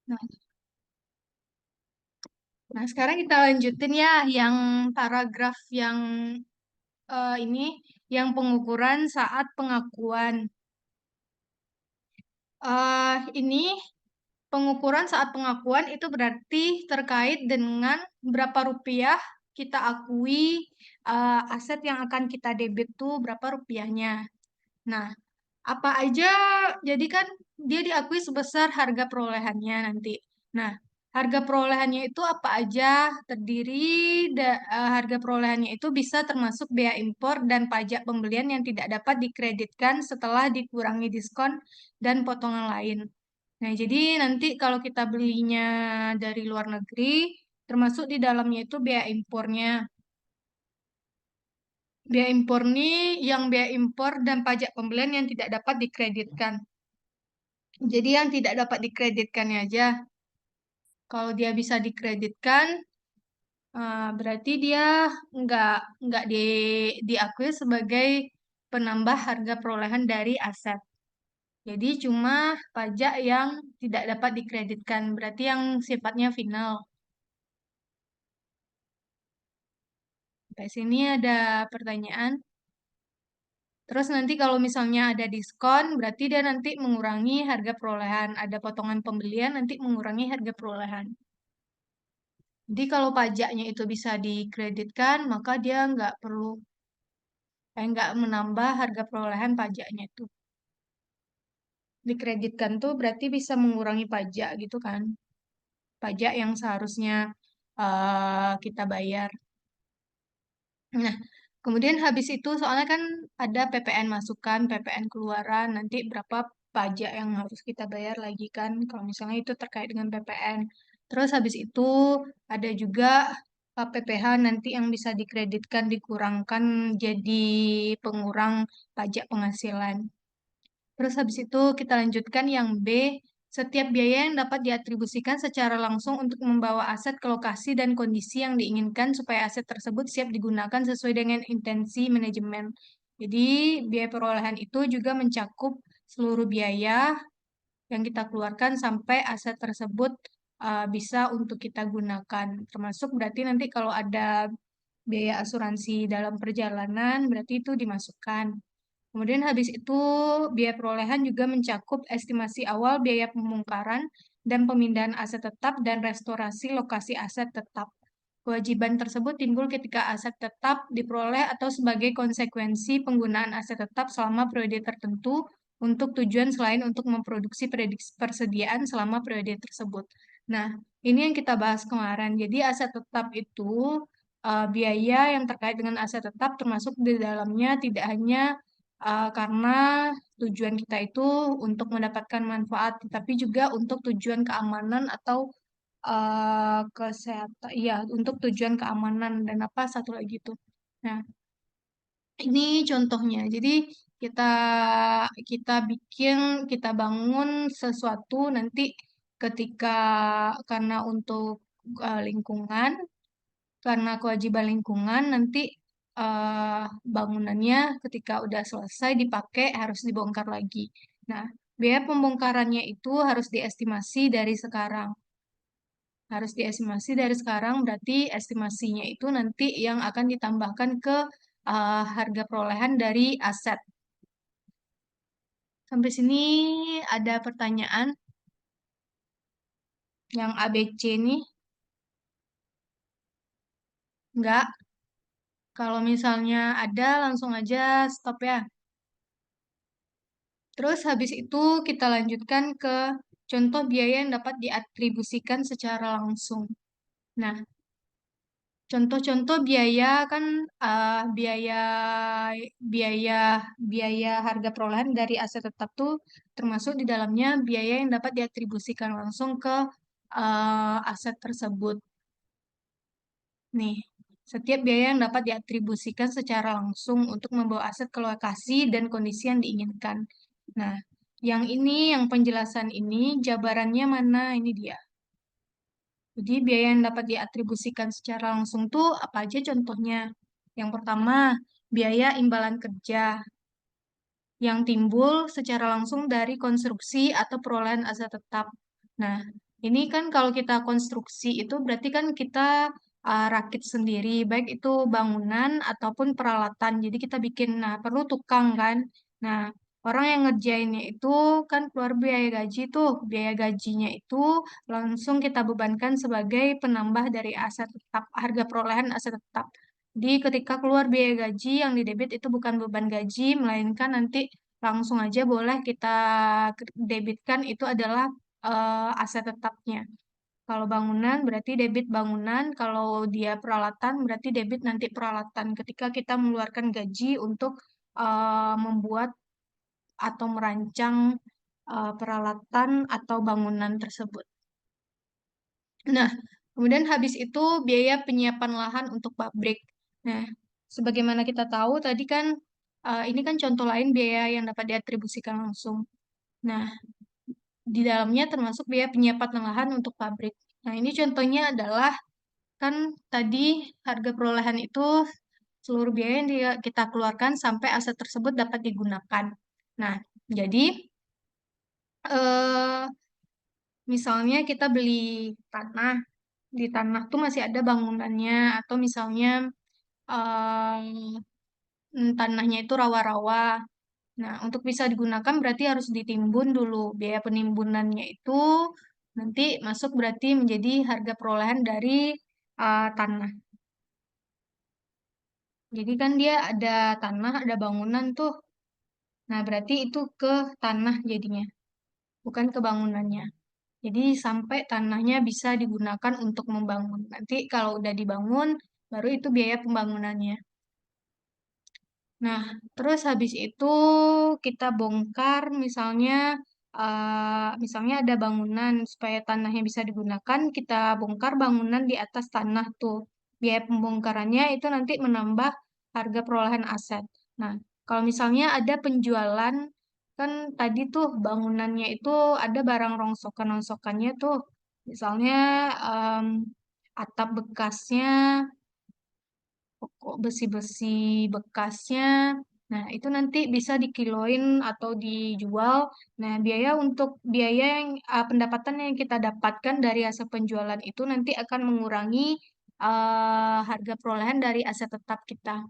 Nah, nah, sekarang kita lanjutin ya yang paragraf yang ini, yang pengukuran saat pengakuan. Ini pengukuran saat pengakuan itu berarti terkait dengan berapa rupiah kita akui aset yang akan kita debit tuh berapa rupiahnya. Nah, apa aja, jadi kan dia diakui sebesar harga perolehannya nanti. Nah, harga perolehannya itu apa aja, terdiri harga perolehannya itu bisa termasuk bea impor dan pajak pembelian yang tidak dapat dikreditkan setelah dikurangi diskon dan potongan lain. Nah, jadi nanti kalau kita belinya dari luar negeri, termasuk di dalamnya itu bea impornya. Bea impor nih yang bea impor dan pajak pembelian yang tidak dapat dikreditkan. Jadi yang tidak dapat dikreditkannya aja. Kalau dia bisa dikreditkan, berarti dia nggak nggak diakui sebagai penambah harga perolehan dari aset. Jadi cuma pajak yang tidak dapat dikreditkan, berarti yang sifatnya final. Sampai sini ada pertanyaan. Terus nanti kalau misalnya ada diskon, berarti dia nanti mengurangi harga perolehan. Ada potongan pembelian, nanti mengurangi harga perolehan. Jadi kalau pajaknya itu bisa dikreditkan, maka dia nggak menambah harga perolehan pajaknya itu. Dikreditkan tuh berarti bisa mengurangi pajak gitu kan. Pajak yang seharusnya kita bayar. Nah, kemudian habis itu soalnya kan ada PPN masukan, PPN keluaran, nanti berapa pajak yang harus kita bayar lagi kan kalau misalnya itu terkait dengan PPN. Terus habis itu ada juga PPh nanti yang bisa dikreditkan dikurangkan jadi pengurang pajak penghasilan. Terus habis itu kita lanjutkan yang B, setiap biaya yang dapat diatribusikan secara langsung untuk membawa aset ke lokasi dan kondisi yang diinginkan supaya aset tersebut siap digunakan sesuai dengan intensi manajemen. Jadi biaya perolehan itu juga mencakup seluruh biaya yang kita keluarkan sampai aset tersebut bisa untuk kita gunakan. Termasuk berarti nanti kalau ada biaya asuransi dalam perjalanan, berarti itu dimasukkan. Kemudian habis itu biaya perolehan juga mencakup estimasi awal biaya pembongkaran dan pemindahan aset tetap dan restorasi lokasi aset tetap. Kewajiban tersebut timbul ketika aset tetap diperoleh atau sebagai konsekuensi penggunaan aset tetap selama periode tertentu untuk tujuan selain untuk memproduksi prediksi persediaan selama periode tersebut. Nah, ini yang kita bahas kemarin. Jadi aset tetap itu biaya yang terkait dengan aset tetap termasuk di dalamnya tidak hanya karena tujuan kita itu untuk mendapatkan manfaat, tapi juga untuk tujuan keamanan atau kesehatan, iya, untuk tujuan keamanan dan apa satu lagi itu. Nah, ini contohnya. Jadi kita kita bikin, kita bangun sesuatu nanti ketika karena untuk lingkungan, karena kewajiban lingkungan nanti eh, bangunannya ketika udah selesai dipakai harus dibongkar lagi. Nah, biaya pembongkarannya itu harus diestimasi dari sekarang. Harus diestimasi dari sekarang berarti estimasinya itu nanti yang akan ditambahkan ke harga perolehan dari aset. Sampai sini ada pertanyaan yang ABC nih? Enggak. Kalau misalnya ada langsung aja stop ya. Terus habis itu kita lanjutkan ke contoh biaya yang dapat diatribusikan secara langsung. Nah, contoh-contoh biaya kan biaya biaya biaya harga perolehan dari aset tetap tuh termasuk di dalamnya biaya yang dapat diatribusikan langsung ke aset tersebut. Nih, setiap biaya yang dapat diatribusikan secara langsung untuk membawa aset ke lokasi dan kondisi yang diinginkan. Nah, yang ini, yang penjelasan ini, jabarannya mana? Ini dia. Jadi, biaya yang dapat diatribusikan secara langsung tuh apa aja contohnya? Yang pertama, biaya imbalan kerja yang timbul secara langsung dari konstruksi atau perolehan aset tetap. Nah, Ini kan kalau kita konstruksi itu berarti kan kita rakit sendiri, baik itu bangunan ataupun peralatan. Jadi kita bikin, nah perlu tukang kan. Nah, orang yang ngerjainnya itu kan keluar biaya gaji tuh. Biaya gajinya itu langsung kita bebankan sebagai penambah dari aset tetap, harga perolehan aset tetap. Jadi ketika keluar biaya gaji yang didebit itu bukan beban gaji, melainkan nanti langsung aja boleh kita debitkan itu adalah aset tetapnya. Kalau bangunan berarti debit bangunan, kalau dia peralatan berarti debit nanti peralatan. Ketika kita mengeluarkan gaji untuk membuat atau merancang peralatan atau bangunan tersebut. Nah, kemudian habis itu biaya penyiapan lahan untuk pabrik. Nah, sebagaimana kita tahu tadi kan ini kan contoh lain biaya yang dapat diatribusikan langsung. Nah, di dalamnya termasuk biaya penyiapan lahan untuk pabrik. Nah, ini contohnya adalah kan tadi harga perolehan itu seluruh biaya yang kita keluarkan sampai aset tersebut dapat digunakan. Nah, jadi eh, misalnya kita beli tanah, di tanah tuh masih ada bangunannya, atau misalnya tanahnya itu rawa-rawa. Nah, untuk bisa digunakan berarti harus ditimbun dulu. Biaya penimbunannya itu nanti masuk berarti menjadi harga perolehan dari tanah. Jadi kan dia ada tanah, ada bangunan tuh. Nah, berarti itu ke tanah jadinya, bukan ke bangunannya. Jadi sampai tanahnya bisa digunakan untuk membangun. Nanti kalau udah dibangun, baru itu biaya pembangunannya. Nah, terus habis itu kita bongkar misalnya ada bangunan supaya tanahnya bisa digunakan, kita bongkar bangunan di atas tanah tuh. Biaya pembongkarannya itu nanti menambah harga perolehan aset. Nah, kalau misalnya ada penjualan, kan tadi tuh bangunannya itu ada barang rongsokan-rongsokannya tuh. Misalnya em, atap bekasnya, pokok besi-besi bekasnya. Nah, itu nanti bisa dikiloin atau dijual. Nah, biaya yang pendapatan yang kita dapatkan dari hasil penjualan itu nanti akan mengurangi harga perolehan dari aset tetap kita.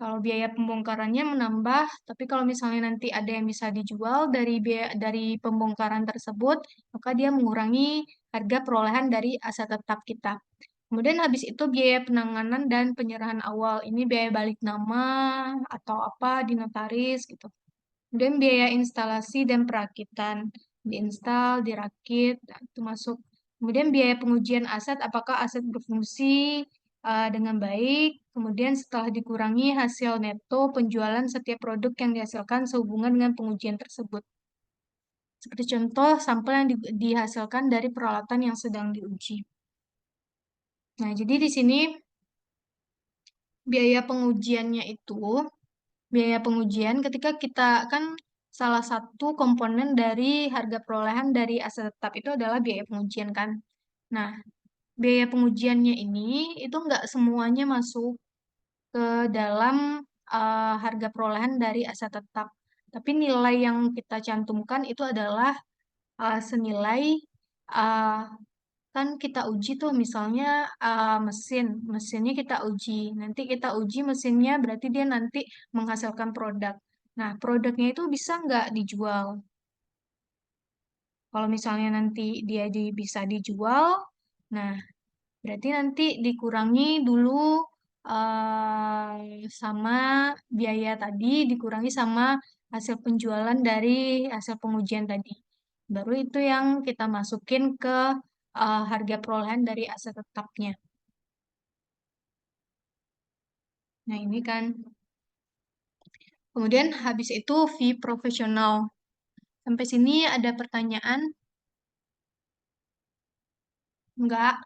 Kalau biaya pembongkarannya menambah, tapi kalau misalnya nanti ada yang bisa dijual dari pembongkaran tersebut, maka dia mengurangi harga perolehan dari aset tetap kita. Kemudian habis itu biaya penanganan dan penyerahan awal. Ini biaya balik nama atau apa di notaris gitu. Kemudian biaya instalasi dan perakitan. Diinstal, dirakit, nah, itu masuk. Kemudian biaya pengujian aset, apakah aset berfungsi dengan baik. Kemudian setelah dikurangi hasil neto penjualan setiap produk yang dihasilkan sehubungan dengan pengujian tersebut. Seperti contoh sampel yang dihasilkan dari peralatan yang sedang diuji. Nah, jadi di sini biaya pengujiannya itu, biaya pengujian ketika kita kan salah satu komponen dari harga perolehan dari aset tetap itu adalah biaya pengujian kan. Nah, biaya pengujiannya ini itu nggak semuanya masuk ke dalam harga perolehan dari aset tetap. Tapi nilai yang kita cantumkan itu adalah senilai uh, kan kita uji tuh misalnya mesinnya kita uji. Nanti kita uji mesinnya berarti dia nanti menghasilkan produk. Nah, produknya itu bisa nggak dijual? Kalau misalnya nanti dia bisa dijual, nah berarti nanti dikurangi dulu sama biaya tadi, dikurangi sama hasil penjualan dari hasil pengujian tadi. Baru itu yang kita masukin ke harga perolehan dari aset tetapnya. Nah, ini kan. Kemudian habis itu fee profesional. Sampai sini ada pertanyaan? Enggak.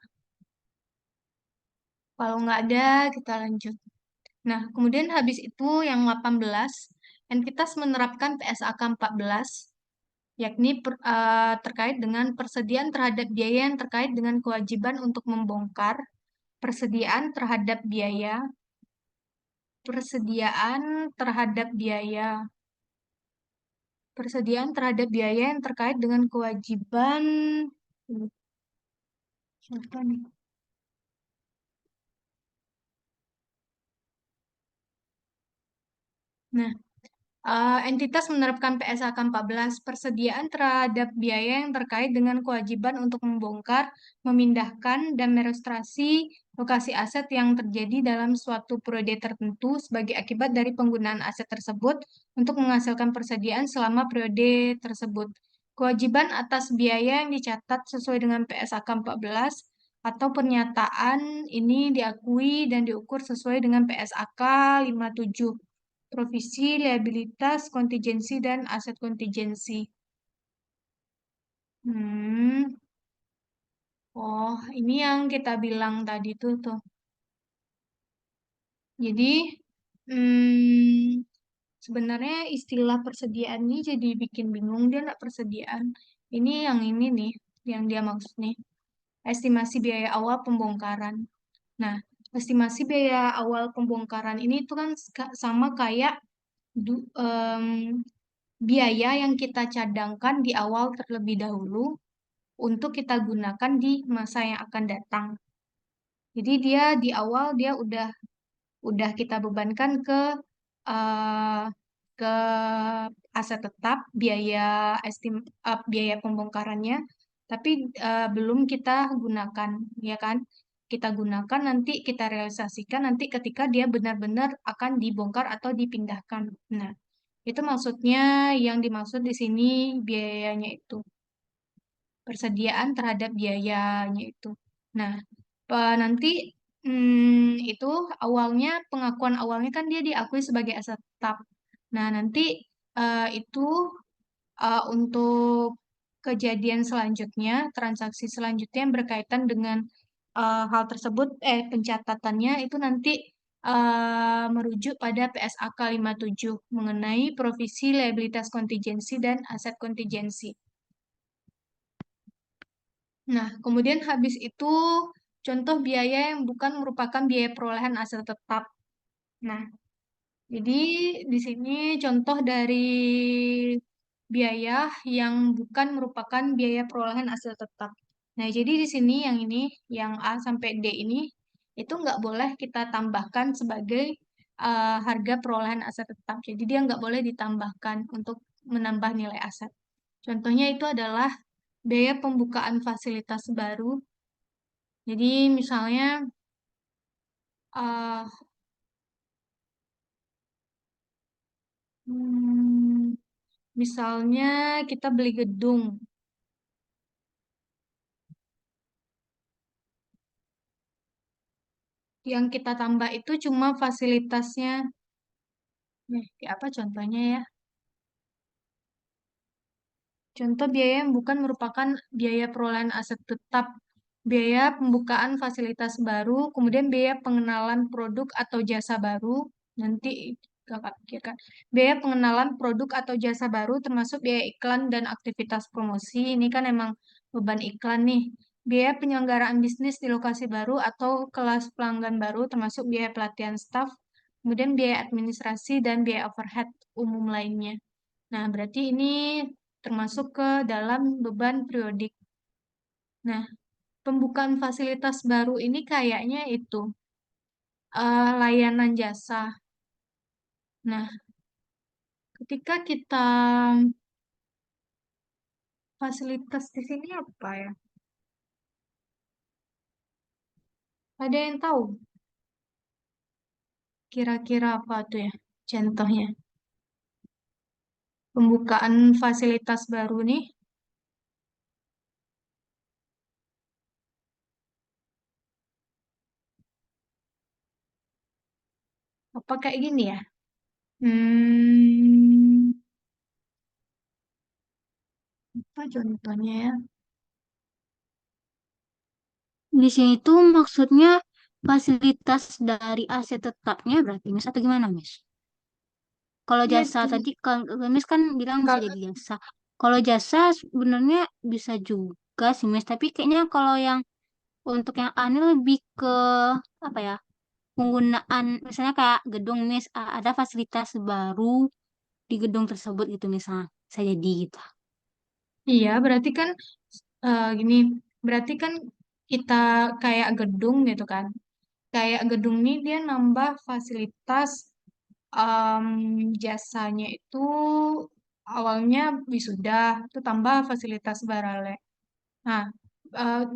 Kalau enggak ada, kita lanjut. Nah, kemudian habis itu yang 18, entitas menerapkan PSAK 14, yakni terkait dengan persediaan terhadap biaya yang terkait dengan kewajiban untuk membongkar, persediaan terhadap biaya, persediaan terhadap biaya. Persediaan terhadap biaya yang terkait dengan kewajiban. Siapa nih? Nah, entitas menerapkan PSAK 14, persediaan terhadap biaya yang terkait dengan kewajiban untuk membongkar, memindahkan, dan merestorasi lokasi aset yang terjadi dalam suatu periode tertentu sebagai akibat dari penggunaan aset tersebut untuk menghasilkan persediaan selama periode tersebut. Kewajiban atas biaya yang dicatat sesuai dengan PSAK 14 atau pernyataan ini diakui dan diukur sesuai dengan PSAK 57. Provisi, liabilitas, kontingensi, dan aset kontingensi. Hmm, oh, ini yang kita bilang tadi tuh. Jadi, hmm, sebenarnya istilah persediaan ini jadi bikin bingung. Dia nggak persediaan. Ini yang ini nih, yang dia maksud nih. Estimasi biaya awal pembongkaran. Nah, estimasi biaya awal pembongkaran ini tuh kan sama kayak du- em, biaya yang kita cadangkan di awal terlebih dahulu untuk kita gunakan di masa yang akan datang. Jadi dia di awal dia udah kita bebankan eh, ke aset tetap biaya pembongkarannya, tapi belum kita gunakan, ya kan? Kita gunakan nanti kita realisasikan nanti ketika dia benar-benar akan dibongkar atau dipindahkan. Nah, itu maksudnya yang dimaksud di sini biayanya itu persediaan terhadap biayanya itu. Nah, nanti itu awalnya pengakuan awalnya kan dia diakui sebagai aset tetap. Nah, nanti itu untuk kejadian selanjutnya, transaksi selanjutnya yang berkaitan dengan hal tersebut, pencatatannya itu nanti merujuk pada PSAK 57 mengenai provisi liabilitas kontingensi dan aset kontingensi. Nah, kemudian habis itu contoh biaya yang bukan merupakan biaya perolehan aset tetap. Nah, jadi di sini contoh dari biaya yang bukan merupakan biaya perolehan aset tetap. Nah, jadi di sini yang ini, yang A sampai D ini, itu nggak boleh kita tambahkan sebagai harga perolehan aset tetap. Jadi dia nggak boleh ditambahkan untuk menambah nilai aset. Contohnya itu adalah biaya pembukaan fasilitas baru. Jadi misalnya eh, hmm, misalnya kita beli gedung, yang kita tambah itu cuma fasilitasnya. Apa contohnya ya? Contoh biaya yang bukan merupakan biaya perolehan aset tetap, biaya pembukaan fasilitas baru, kemudian biaya pengenalan produk atau jasa baru, nanti kakak pikirkan. Biaya pengenalan produk atau jasa baru termasuk biaya iklan dan aktivitas promosi. Ini kan emang beban iklan nih. Biaya penyelenggaraan bisnis di lokasi baru atau kelas pelanggan baru termasuk biaya pelatihan staf, kemudian biaya administrasi dan biaya overhead umum lainnya. Nah, berarti ini termasuk ke dalam beban periodik. Nah, pembukaan fasilitas baru ini kayaknya itu layanan jasa. Nah, ketika kita fasilitas di sini apa ya? Ada yang tahu kira-kira apa tuh ya? Contohnya, pembukaan fasilitas baru nih, apa kayak gini ya? Hmm, apa contohnya ya? Di sini tuh maksudnya fasilitas dari aset tetapnya berarti Miss atau gimana Miss? Kalau Iya, jasa tadi kan Miss kan bilang bisa kalau jadi jasa. Kalau jasa sebenarnya bisa juga sih Miss, tapi kayaknya kalau yang untuk yang aneh lebih ke apa ya? Penggunaan misalnya kayak gedung Miss ada fasilitas baru di gedung tersebut gitu misalnya. bisa jadi gitu. Iya, berarti kan gini, berarti kan kita kayak gedung gitu kan. Kayak gedung ini dia nambah fasilitas em, jasanya itu awalnya wisuda, itu tambah fasilitas barale. Nah,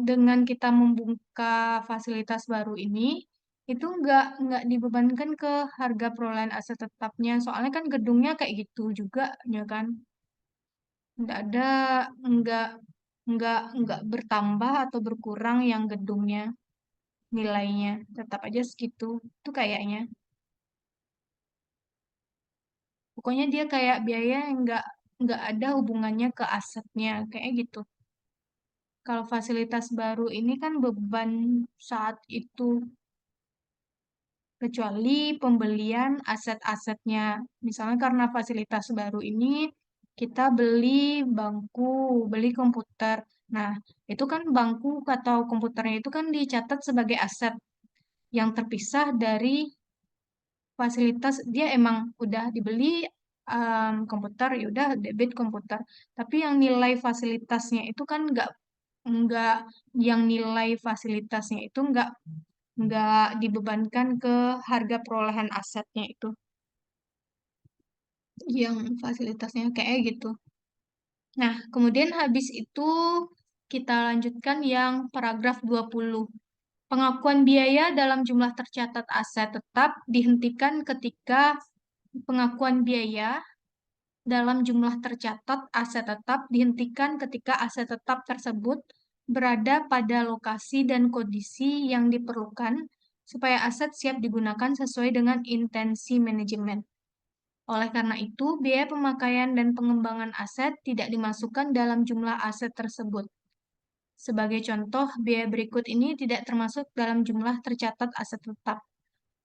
dengan kita membuka fasilitas baru ini, itu nggak dibebankan ke harga perolehan aset tetapnya. Soalnya kan gedungnya kayak gitu juga, ya kan? Nggak ada, nggak nggak bertambah atau berkurang yang gedungnya nilainya, tetap aja segitu. Itu kayaknya. Pokoknya dia kayak biaya yang nggak ada hubungannya ke asetnya, kayak gitu. Kalau fasilitas baru ini kan beban saat itu, kecuali pembelian aset-asetnya. Misalnya karena fasilitas baru ini kita beli bangku, beli komputer. Nah, itu kan bangku atau komputernya itu kan dicatat sebagai aset yang terpisah dari fasilitas. Dia emang udah dibeli komputer, ya udah debit komputer. Tapi yang nilai fasilitasnya itu kan nggak yang nilai fasilitasnya itu nggak dibebankan ke harga perolehan asetnya itu, yang fasilitasnya kayak gitu. Nah, kemudian habis itu kita lanjutkan yang paragraf 20. Pengakuan biaya dalam jumlah tercatat aset tetap dihentikan ketika pengakuan biaya dalam jumlah tercatat aset tetap dihentikan ketika aset tetap tersebut berada pada lokasi dan kondisi yang diperlukan supaya aset siap digunakan sesuai dengan intensi manajemen. Oleh karena itu, biaya pemakaian dan pengembangan aset tidak dimasukkan dalam jumlah aset tersebut. Sebagai contoh, biaya berikut ini tidak termasuk dalam jumlah tercatat aset tetap.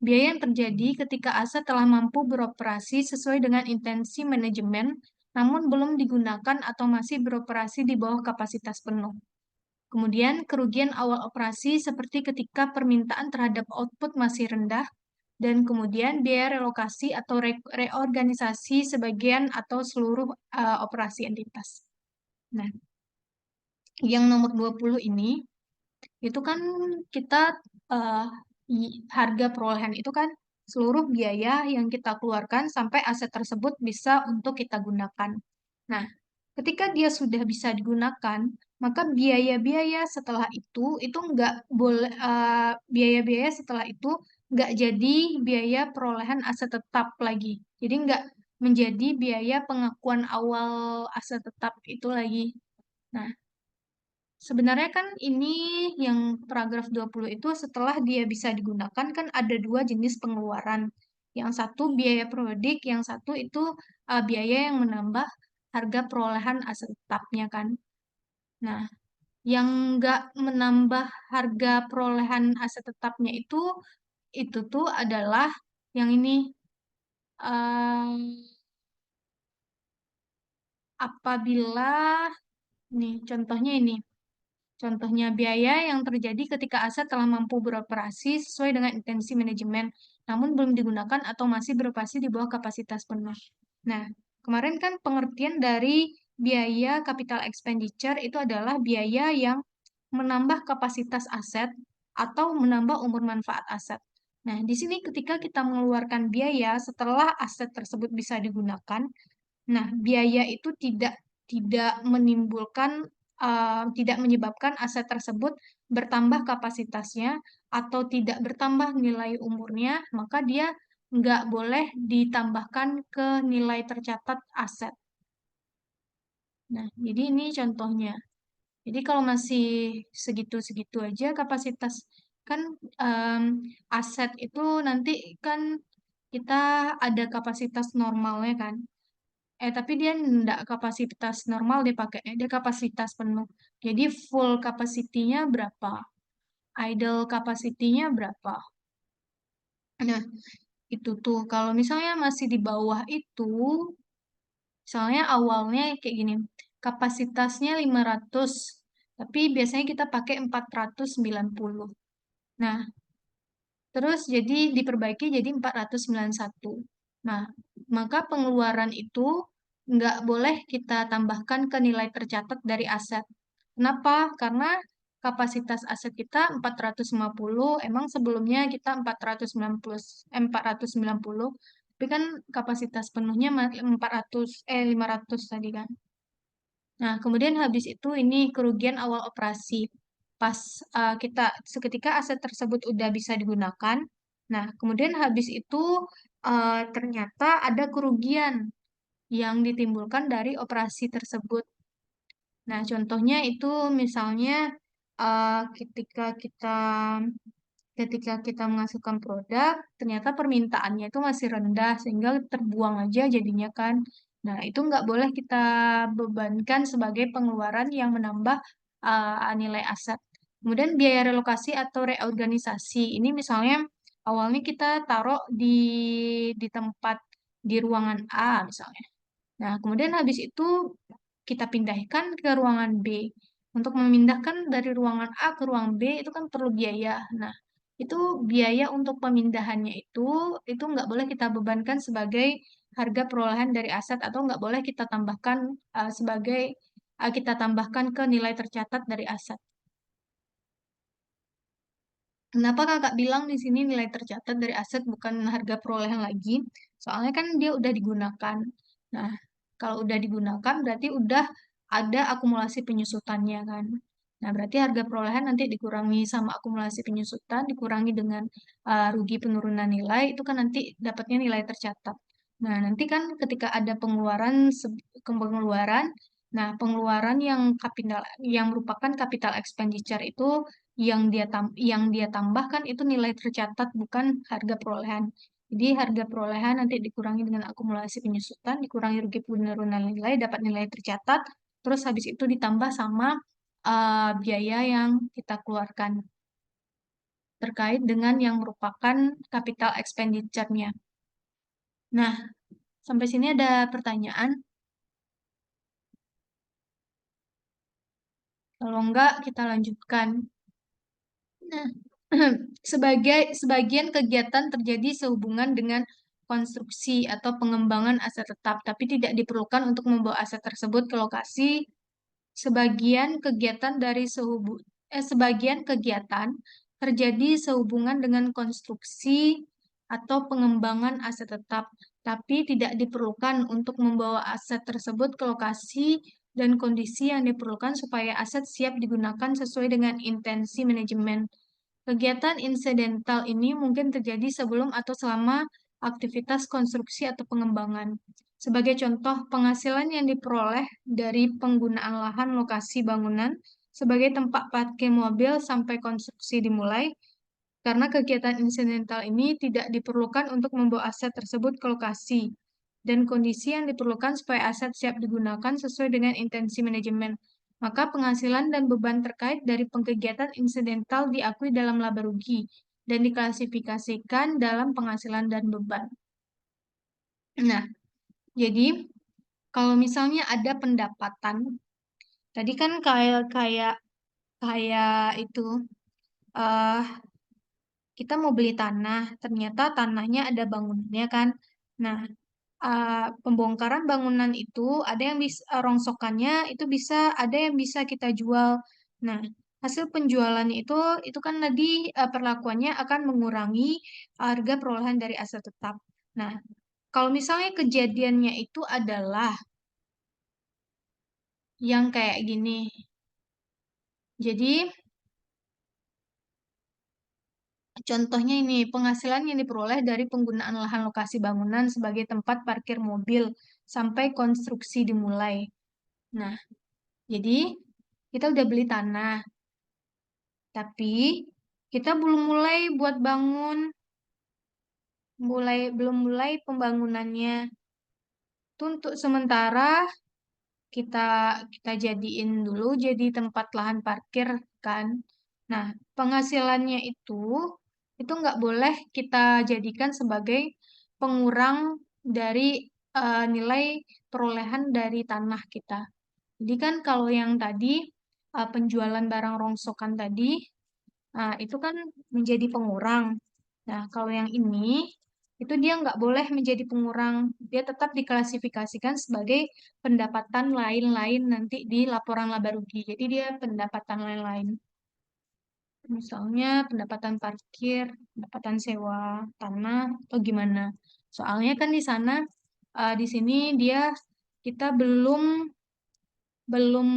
Biaya yang terjadi ketika aset telah mampu beroperasi sesuai dengan intensi manajemen, namun belum digunakan atau masih beroperasi di bawah kapasitas penuh. Kemudian, kerugian awal operasi seperti ketika permintaan terhadap output masih rendah, dan kemudian biaya relokasi atau reorganisasi sebagian atau seluruh operasi entitas. Nah, yang nomor 20 ini, itu kan kita eh, harga perolehan itu kan seluruh biaya yang kita keluarkan sampai aset tersebut bisa untuk kita gunakan. Nah, ketika dia sudah bisa digunakan, maka biaya-biaya setelah itu nggak boleh biaya-biaya setelah itu nggak jadi biaya perolehan aset tetap lagi. Jadi nggak menjadi biaya pengakuan awal aset tetap itu lagi. Nah, sebenarnya kan ini yang paragraf 20 itu setelah dia bisa digunakan kan ada dua jenis pengeluaran. Yang satu biaya periodik, yang satu itu biaya yang menambah harga perolehan aset tetapnya kan. Nah, yang nggak menambah harga perolehan aset tetapnya itu tuh adalah yang ini em, apabila nih contohnya ini. Contohnya biaya yang terjadi ketika aset telah mampu beroperasi sesuai dengan intensi manajemen, namun belum digunakan atau masih beroperasi di bawah kapasitas penuh. Nah, kemarin kan pengertian dari biaya capital expenditure itu adalah biaya yang menambah kapasitas aset atau menambah umur manfaat aset. Nah, di sini ketika kita mengeluarkan biaya setelah aset tersebut bisa digunakan, nah, biaya itu tidak menimbulkan tidak menyebabkan aset tersebut bertambah kapasitasnya atau tidak bertambah nilai umurnya, maka dia nggak boleh ditambahkan ke nilai tercatat aset. Nah, jadi ini contohnya. Jadi kalau masih segitu-segitu aja kapasitas kan em, aset itu nanti kan kita ada kapasitas normalnya kan. Tapi dia enggak kapasitas normal dipakai, dia kapasitas penuh. Jadi full capacity-nya berapa? Idle capacity-nya berapa? Nah, itu tuh. Kalau misalnya masih di bawah itu, misalnya awalnya kayak gini, kapasitasnya 500, tapi biasanya kita pakai 490. Nah, terus jadi diperbaiki jadi 491. Nah, maka pengeluaran itu nggak boleh kita tambahkan ke nilai tercatat dari aset. Kenapa? Karena kapasitas aset kita 450, emang sebelumnya kita 490, tapi kan kapasitas penuhnya 500 tadi kan. Nah, kemudian habis itu ini kerugian awal operasi. Pas seketika aset tersebut udah bisa digunakan, nah kemudian habis itu ternyata ada kerugian yang ditimbulkan dari operasi tersebut. Nah, contohnya itu misalnya ketika kita menghasilkan produk, ternyata permintaannya itu masih rendah sehingga terbuang aja jadinya kan. Nah, itu nggak boleh kita bebankan sebagai pengeluaran yang menambah nilai aset. Kemudian biaya relokasi atau reorganisasi. Ini misalnya awalnya kita taruh di tempat di ruangan A misalnya. Nah, kemudian habis itu kita pindahkan ke ruangan B. Untuk memindahkan dari ruangan A ke ruang B itu kan perlu biaya. Nah, itu biaya untuk pemindahannya itu nggak boleh kita bebankan sebagai harga perolehan dari aset atau nggak boleh kita tambahkan kita tambahkan ke nilai tercatat dari aset. Kenapa kakak bilang di sini nilai tercatat dari aset bukan harga perolehan lagi? Soalnya kan dia udah digunakan. Nah, kalau udah digunakan berarti udah ada akumulasi penyusutannya kan. Nah, berarti harga perolehan nanti dikurangi sama akumulasi penyusutan, dikurangi dengan rugi penurunan nilai, itu kan nanti dapatnya nilai tercatat. Nah, nanti kan ketika ada pengeluaran, nah pengeluaran yang merupakan capital expenditure itu yang dia tambahkan itu nilai tercatat bukan harga perolehan. Jadi harga perolehan nanti dikurangi dengan akumulasi penyusutan, dikurangi rugi penurunan nilai, dapat nilai tercatat, terus habis itu ditambah sama biaya yang kita keluarkan terkait dengan yang merupakan capital expenditure-nya. Nah, sampai sini ada pertanyaan. Kalau enggak, kita lanjutkan. Nah, sebagian kegiatan terjadi sehubungan dengan konstruksi atau pengembangan aset tetap, tapi tidak diperlukan untuk membawa aset tersebut ke lokasi. Sebagian kegiatan terjadi sehubungan dengan konstruksi atau pengembangan aset tetap, tapi tidak diperlukan untuk membawa aset tersebut ke lokasi dan kondisi yang diperlukan supaya aset siap digunakan sesuai dengan intensi manajemen. Kegiatan insidental ini mungkin terjadi sebelum atau selama aktivitas konstruksi atau pengembangan. Sebagai contoh, penghasilan yang diperoleh dari penggunaan lahan lokasi bangunan sebagai tempat parkir mobil sampai konstruksi dimulai, karena kegiatan insidental ini tidak diperlukan untuk membawa aset tersebut ke lokasi dan kondisi yang diperlukan supaya aset siap digunakan sesuai dengan intensi manajemen. Maka penghasilan dan beban terkait dari kegiatan insidental diakui dalam laba rugi dan diklasifikasikan dalam penghasilan dan beban. Nah, jadi kalau misalnya ada pendapatan, tadi kan kayak kayak kayak itu eh kita mau beli tanah, ternyata tanahnya ada bangunannya kan. Nah, pembongkaran bangunan itu ada yang bisa rongsokannya itu bisa ada yang bisa kita jual. Nah, hasil penjualannya itu kan tadi perlakuannya akan mengurangi harga perolehan dari aset tetap. Nah, kalau misalnya kejadiannya itu adalah yang kayak gini. Jadi, contohnya ini, penghasilan yang diperoleh dari penggunaan lahan lokasi bangunan sebagai tempat parkir mobil sampai konstruksi dimulai. Nah, jadi kita udah beli tanah, tapi kita belum mulai buat bangun, belum mulai pembangunannya. Itu untuk sementara kita kita jadiin dulu jadi tempat lahan parkir kan. Nah, penghasilannya itu nggak boleh kita jadikan sebagai pengurang dari nilai perolehan dari tanah kita. Jadi kan kalau yang tadi penjualan barang rongsokan tadi, itu kan menjadi pengurang. Nah, kalau yang ini itu dia nggak boleh menjadi pengurang. Dia tetap diklasifikasikan sebagai pendapatan lain-lain nanti di laporan laba rugi. Jadi dia pendapatan lain-lain. Misalnya pendapatan parkir, pendapatan sewa tanah, atau gimana. Soalnya kan di sana, di sini dia kita belum belum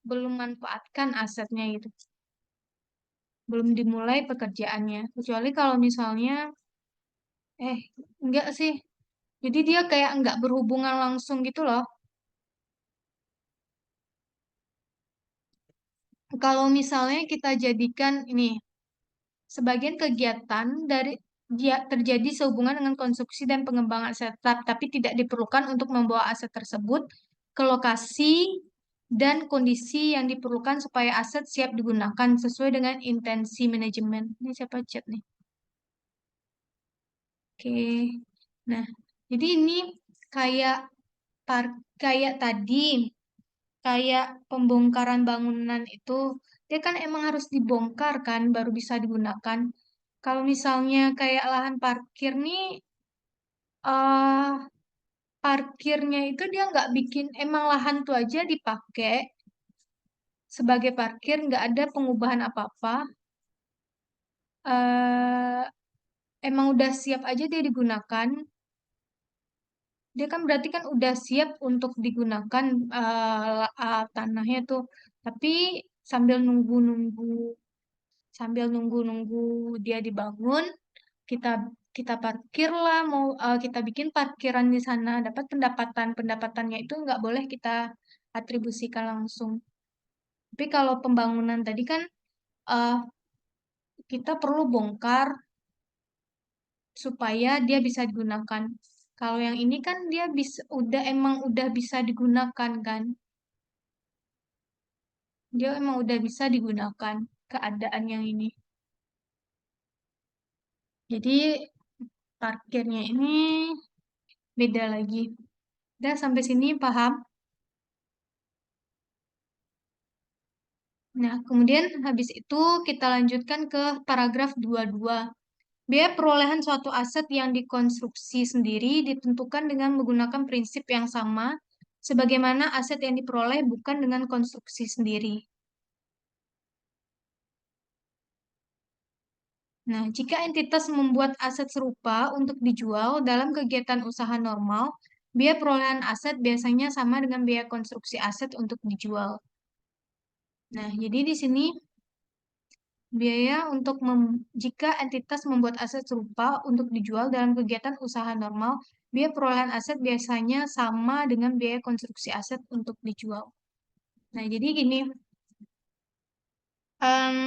belum manfaatkan asetnya gitu. Belum dimulai pekerjaannya. Kecuali kalau misalnya, eh enggak sih. Jadi dia kayak enggak berhubungan langsung gitu loh. Kalau misalnya kita jadikan ini sebagian kegiatan dari dia terjadi sehubungan dengan konstruksi dan pengembangan aset tetap, tapi tidak diperlukan untuk membawa aset tersebut ke lokasi dan kondisi yang diperlukan supaya aset siap digunakan sesuai dengan intensi manajemen. Ini siapa chat nih? Oke. Nah, jadi ini kayak kayak tadi, kayak pembongkaran bangunan itu, dia kan emang harus dibongkar kan, baru bisa digunakan. Kalau misalnya kayak lahan parkir nih, eh parkirnya itu dia nggak bikin, emang lahan tuh aja dipakai sebagai parkir, nggak ada pengubahan apa-apa. eh Emang udah siap aja dia digunakan. Dia kan berarti kan udah siap untuk digunakan tanahnya tuh. Tapi sambil nunggu-nunggu, sambil nunggu-nunggu dia dibangun, kita kita parkir lah, mau kita bikin parkiran di sana, dapat pendapatannya itu nggak boleh kita atribusikan langsung. Tapi kalau pembangunan tadi kan eh, kita perlu bongkar supaya dia bisa digunakan. Kalau yang ini kan dia bisa emang udah bisa digunakan kan. Dia emang udah bisa digunakan keadaan yang ini. Jadi parkirnya ini beda lagi. Udah sampai sini paham? Nah, kemudian habis itu kita lanjutkan ke paragraf 22. Biaya perolehan suatu aset yang dikonstruksi sendiri ditentukan dengan menggunakan prinsip yang sama sebagaimana aset yang diperoleh bukan dengan konstruksi sendiri. Nah, jika entitas membuat aset serupa untuk dijual dalam kegiatan usaha normal, biaya perolehan aset biasanya sama dengan biaya konstruksi aset untuk dijual. Nah, jadi di sini biaya untuk jika entitas membuat aset serupa untuk dijual dalam kegiatan usaha normal, biaya perolehan aset biasanya sama dengan biaya konstruksi aset untuk dijual. Nah, jadi gini, em,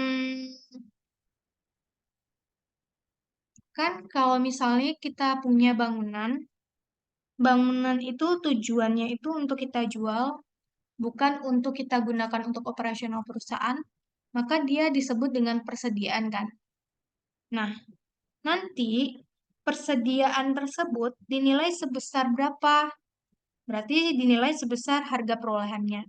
kan kalau misalnya kita punya bangunan, bangunan itu tujuannya itu untuk kita jual, bukan untuk kita gunakan untuk operasional perusahaan, maka dia disebut dengan persediaan kan. Nah, nanti persediaan tersebut dinilai sebesar berapa? Berarti dinilai sebesar harga perolehannya.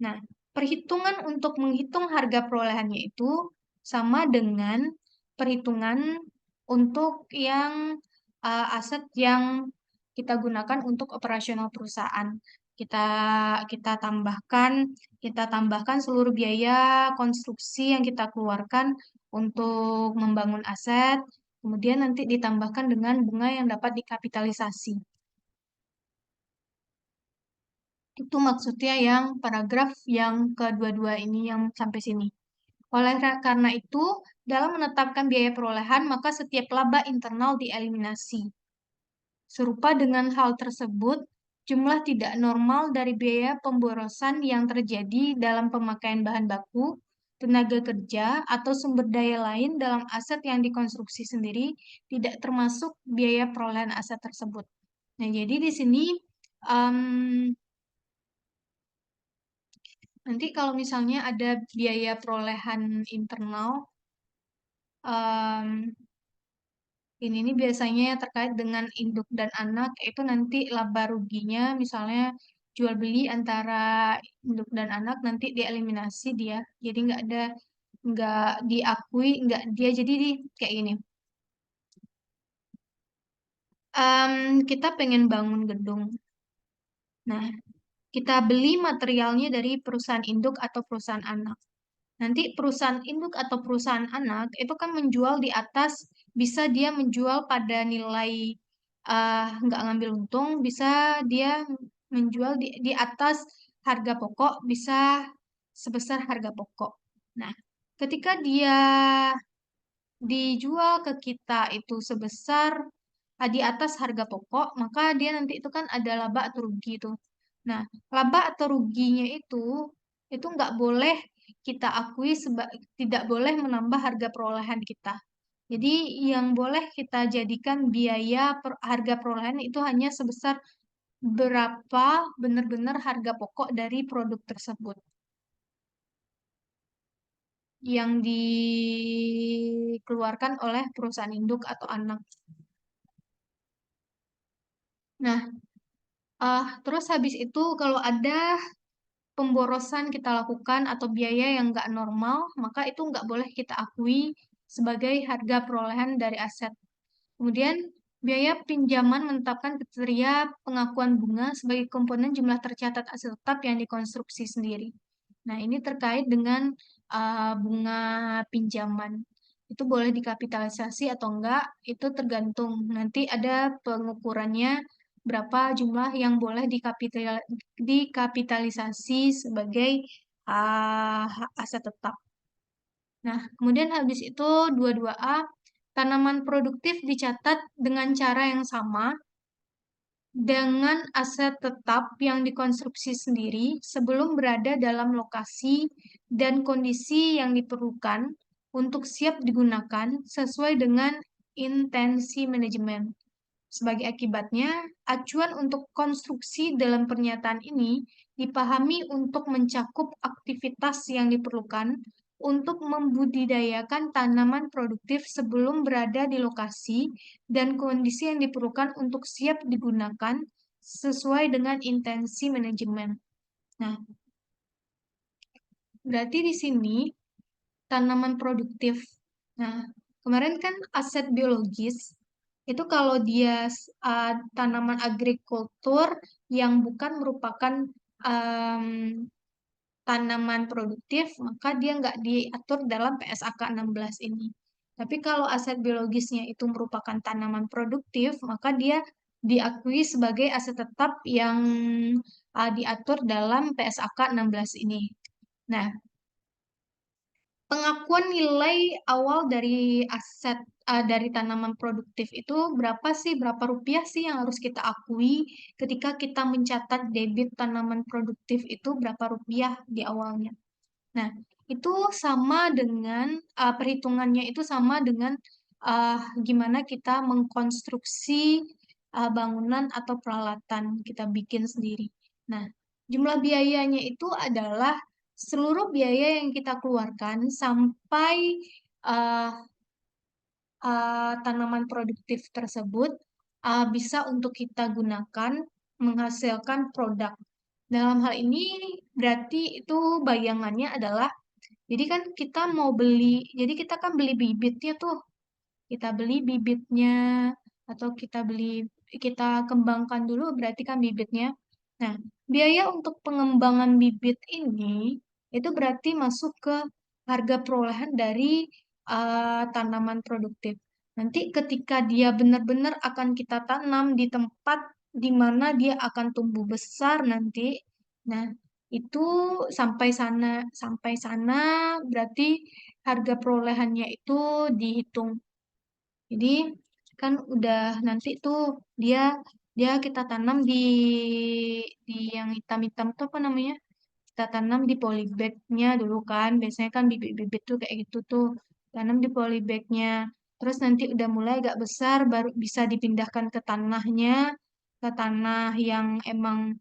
Nah, perhitungan untuk menghitung harga perolehannya itu sama dengan perhitungan untuk yang aset yang kita gunakan untuk operasional perusahaan. Kita kita tambahkan seluruh biaya konstruksi yang kita keluarkan untuk membangun aset, kemudian nanti ditambahkan dengan bunga yang dapat dikapitalisasi. Itu maksudnya yang paragraf yang kedua-dua ini yang sampai sini. Karena itu, dalam menetapkan biaya perolehan, maka setiap laba internal dieliminasi. Serupa dengan hal tersebut, jumlah tidak normal dari biaya pemborosan yang terjadi dalam pemakaian bahan baku, tenaga kerja, atau sumber daya lain dalam aset yang dikonstruksi sendiri tidak termasuk biaya perolehan aset tersebut. Nah, jadi di sini em, nanti kalau misalnya ada biaya perolehan internal, em, ini biasanya terkait dengan induk dan anak, itu nanti laba ruginya misalnya jual beli antara induk dan anak nanti dieliminasi dia. Jadi nggak diakui, nggak dia jadi kayak gini. Kita pengen bangun gedung. Nah, kita beli materialnya dari perusahaan induk atau perusahaan anak. Nanti perusahaan induk atau perusahaan anak itu kan menjual di atas, bisa dia menjual pada nilai nggak ngambil untung, bisa dia menjual di atas harga pokok, bisa sebesar harga pokok. Nah, ketika dia dijual ke kita itu sebesar di atas harga pokok, maka dia nanti itu kan ada laba atau rugi itu. Nah, laba atau ruginya itu nggak boleh kita akui tidak boleh menambah harga perolehan kita. Jadi yang boleh kita jadikan biaya harga perolehan itu hanya sebesar berapa benar-benar harga pokok dari produk tersebut yang dikeluarkan oleh perusahaan induk atau anak. Nah, terus habis itu kalau ada pemborosan kita lakukan atau biaya yang nggak normal, maka itu nggak boleh kita akui sebagai harga perolehan dari aset. Kemudian, biaya pinjaman menetapkan kriteria pengakuan bunga sebagai komponen jumlah tercatat aset tetap yang dikonstruksi sendiri. Nah, ini terkait dengan bunga pinjaman. Itu boleh dikapitalisasi atau enggak, itu tergantung. Nanti ada pengukurannya berapa jumlah yang boleh dikapitalisasi sebagai aset tetap. Nah, kemudian habis itu 22A, tanaman produktif dicatat dengan cara yang sama dengan aset tetap yang dikonstruksi sendiri sebelum berada dalam lokasi dan kondisi yang diperlukan untuk siap digunakan sesuai dengan intensi manajemen. Sebagai akibatnya, acuan untuk konstruksi dalam pernyataan ini dipahami untuk mencakup aktivitas yang diperlukan untuk membudidayakan tanaman produktif sebelum berada di lokasi dan kondisi yang diperlukan untuk siap digunakan sesuai dengan intensi manajemen. Nah, berarti di sini tanaman produktif. Nah, kemarin kan aset biologis itu kalau dia tanaman agrikultur yang bukan merupakan em, tanaman produktif, maka dia nggak diatur dalam PSAK 16 ini. Tapi kalau aset biologisnya itu merupakan tanaman produktif, maka dia diakui sebagai aset tetap yang diatur dalam PSAK 16 ini. Nah, pengakuan nilai awal dari aset dari tanaman produktif itu berapa sih, berapa rupiah sih yang harus kita akui ketika kita mencatat debit tanaman produktif itu berapa rupiah di awalnya. Nah, itu sama dengan perhitungannya itu sama dengan gimana kita mengkonstruksi bangunan atau peralatan kita bikin sendiri. Nah, jumlah biayanya itu adalah seluruh biaya yang kita keluarkan sampai uh, tanaman produktif tersebut bisa untuk kita gunakan menghasilkan produk. Dalam hal ini berarti itu bayangannya adalah jadi kan kita mau beli, jadi kita kan beli bibitnya tuh, kita beli bibitnya atau kita kembangkan dulu berarti kan bibitnya. Nah, biaya untuk pengembangan bibit ini itu berarti masuk ke harga perolehan dari tanaman produktif. Nanti ketika dia benar-benar akan kita tanam di tempat di mana dia akan tumbuh besar nanti. Nah, itu sampai sana berarti harga perolehannya itu dihitung. Jadi kan udah nanti tuh dia dia kita tanam di yang hitam-hitam tuh apa namanya? Kita tanam di polybagnya dulu kan. Biasanya kan bibit-bibit tuh kayak gitu tuh. Tanam di polybagnya. Terus nanti udah mulai agak besar baru bisa dipindahkan ke tanahnya, ke tanah yang emang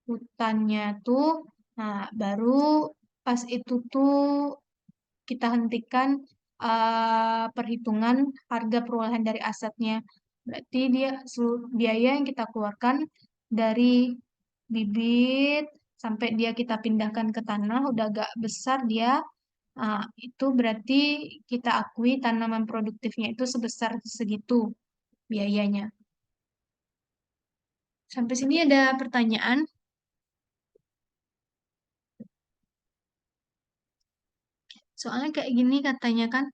hutannya tuh. Nah, baru pas itu tuh kita hentikan perhitungan harga perolehan dari asetnya. Berarti dia seluruh biaya yang kita keluarkan dari bibit sampai dia kita pindahkan ke tanah udah agak besar dia, itu berarti kita akui tanaman produktifnya itu sebesar segitu biayanya. Sampai sini ada pertanyaan. Soalnya kayak gini katanya kan,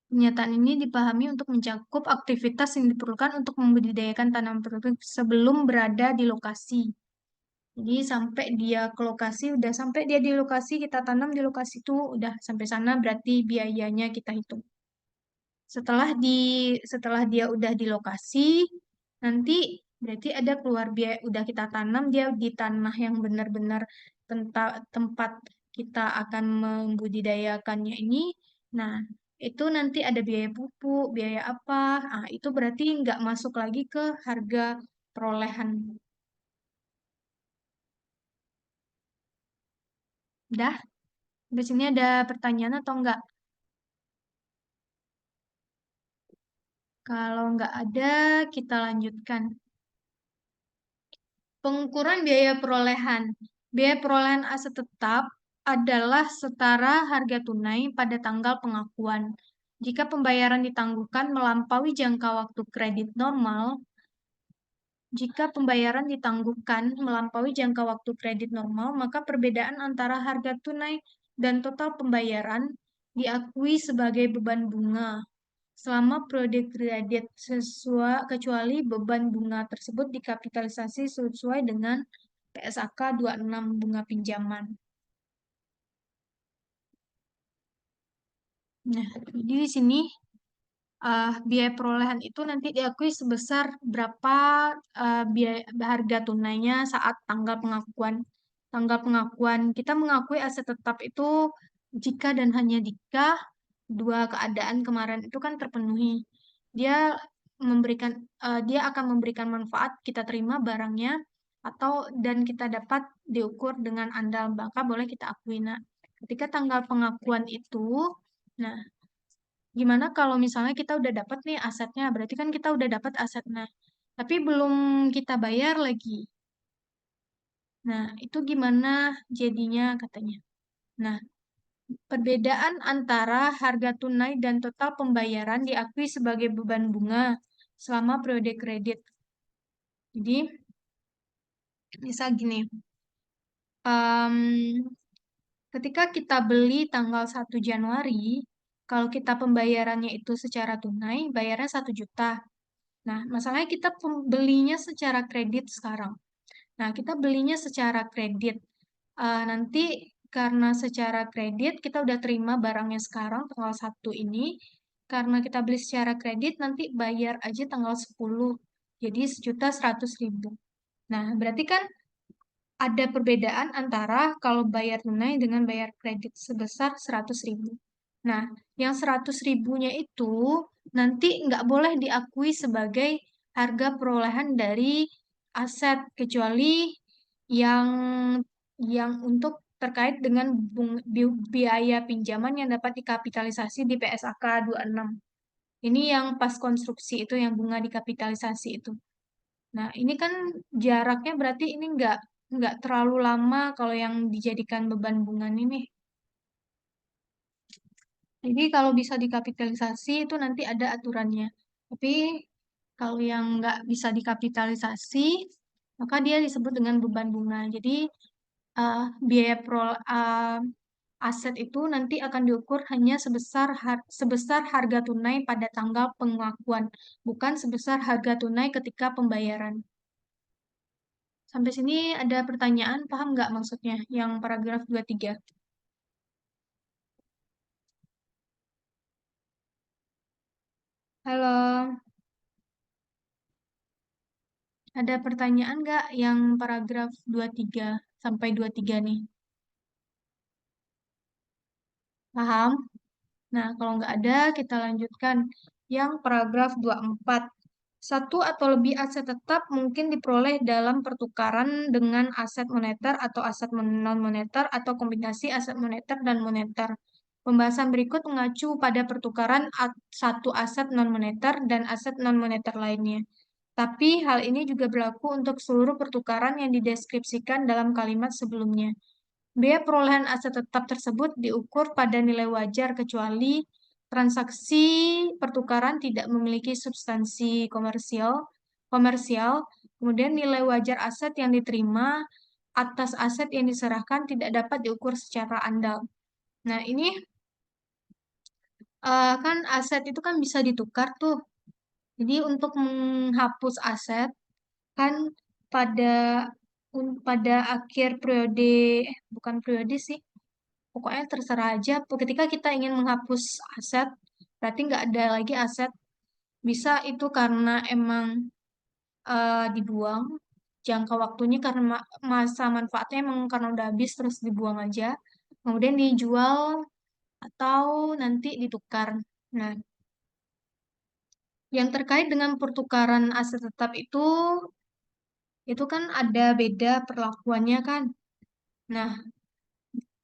pernyataan ini dipahami untuk mencakup aktivitas yang diperlukan untuk membudidayakan tanaman produk sebelum berada di lokasi. Jadi sampai dia ke lokasi, udah sampai dia di lokasi, kita tanam di lokasi itu, udah sampai sana berarti biayanya kita hitung. Setelah setelah dia udah di lokasi, nanti berarti ada keluar biaya, udah kita tanam dia di tanah yang benar-benar tempat kita akan membudidayakannya ini. Nah, itu nanti ada biaya pupuk, biaya apa. Ah, itu berarti nggak masuk lagi ke harga perolehan. Udah, di sini ada pertanyaan atau enggak? Kalau nggak ada, kita lanjutkan. Pengukuran biaya perolehan. Biaya perolehan aset tetap adalah setara harga tunai pada tanggal pengakuan. Jika pembayaran ditangguhkan melampaui jangka waktu kredit normal, jika pembayaran ditangguhkan melampaui jangka waktu kredit normal, maka perbedaan antara harga tunai dan total pembayaran diakui sebagai beban bunga selama periode kredit sesuai kecuali beban bunga tersebut dikapitalisasi sesuai dengan PSAK 26 bunga pinjaman. Nah, jadi di sini biaya perolehan itu nanti diakui sebesar berapa biaya harga tunainya saat tanggal pengakuan. Tanggal pengakuan kita mengakui aset tetap itu jika dan hanya jika dua keadaan kemarin itu kan terpenuhi. Dia dia akan memberikan manfaat kita terima barangnya atau dan kita dapat diukur dengan andal maka boleh kita akui. Nah, ketika tanggal pengakuan itu, nah gimana kalau misalnya kita udah dapat nih asetnya, berarti kan kita udah dapat asetnya, tapi belum kita bayar lagi. Nah, itu gimana jadinya katanya. Nah, perbedaan antara harga tunai dan total pembayaran diakui sebagai beban bunga selama periode kredit. Jadi, misal gini, em, ketika kita beli tanggal 1 Januari, kalau kita pembayarannya itu secara tunai, bayarnya 1 juta. Nah, masalahnya kita belinya secara kredit sekarang. Nah, kita belinya secara kredit. Nanti karena secara kredit kita udah terima barangnya sekarang tanggal 1 ini. Karena kita beli secara kredit nanti bayar aja tanggal 10. Jadi 1.100.000. Nah, berarti kan ada perbedaan antara kalau bayar tunai dengan bayar kredit sebesar 100.000. Nah, yang 100.000-nya itu nanti nggak boleh diakui sebagai harga perolehan dari aset kecuali yang untuk terkait dengan biaya pinjaman yang dapat dikapitalisasi di PSAK 26. Ini yang pas konstruksi itu yang bunga dikapitalisasi itu. Nah, ini kan jaraknya berarti ini nggak terlalu lama kalau yang dijadikan beban bunga ini. Jadi kalau bisa dikapitalisasi itu nanti ada aturannya. Tapi kalau yang nggak bisa dikapitalisasi, maka dia disebut dengan beban bunga. Jadi eh, biaya aset itu nanti akan diukur hanya sebesar harga tunai pada tanggal pengakuan, bukan sebesar harga tunai ketika pembayaran. Sampai sini ada pertanyaan, paham nggak maksudnya yang paragraf 23? Halo, ada pertanyaan nggak yang paragraf 23 sampai 23 nih? Paham? Nah, kalau nggak ada, kita lanjutkan. Yang paragraf 24. Satu atau lebih aset tetap mungkin diperoleh dalam pertukaran dengan aset moneter atau aset non-moneter atau kombinasi aset moneter dan moneter. Pembahasan berikut mengacu pada pertukaran satu aset non-moneter dan aset non-moneter lainnya. Tapi hal ini juga berlaku untuk seluruh pertukaran yang dideskripsikan dalam kalimat sebelumnya. Biaya perolehan aset tetap tersebut diukur pada nilai wajar kecuali transaksi pertukaran tidak memiliki substansi komersial komersial, kemudian nilai wajar aset yang diterima atas aset yang diserahkan tidak dapat diukur secara andal. Nah, ini kan aset itu kan bisa ditukar tuh. Jadi untuk menghapus aset kan pada pada akhir periode, bukan periode sih, pokoknya terserah aja. Ketika kita ingin menghapus aset, berarti nggak ada lagi aset. Bisa itu karena emang dibuang, jangka waktunya karena masa manfaatnya emang karena udah habis terus dibuang aja. Kemudian dijual atau nanti ditukar. Nah, yang terkait dengan pertukaran aset tetap itu kan ada beda perlakuannya kan. Nah,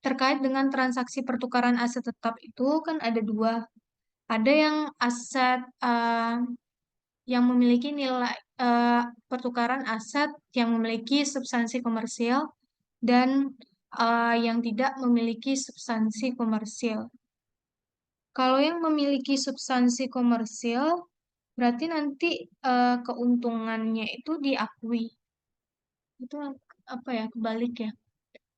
terkait dengan transaksi pertukaran aset tetap itu kan ada dua. Ada yang aset yang memiliki nilai pertukaran aset yang memiliki substansi komersial dan yang tidak memiliki substansi komersial. Kalau yang memiliki substansi komersial, berarti nanti keuntungannya itu diakui. Itu apa ya, kebalik ya.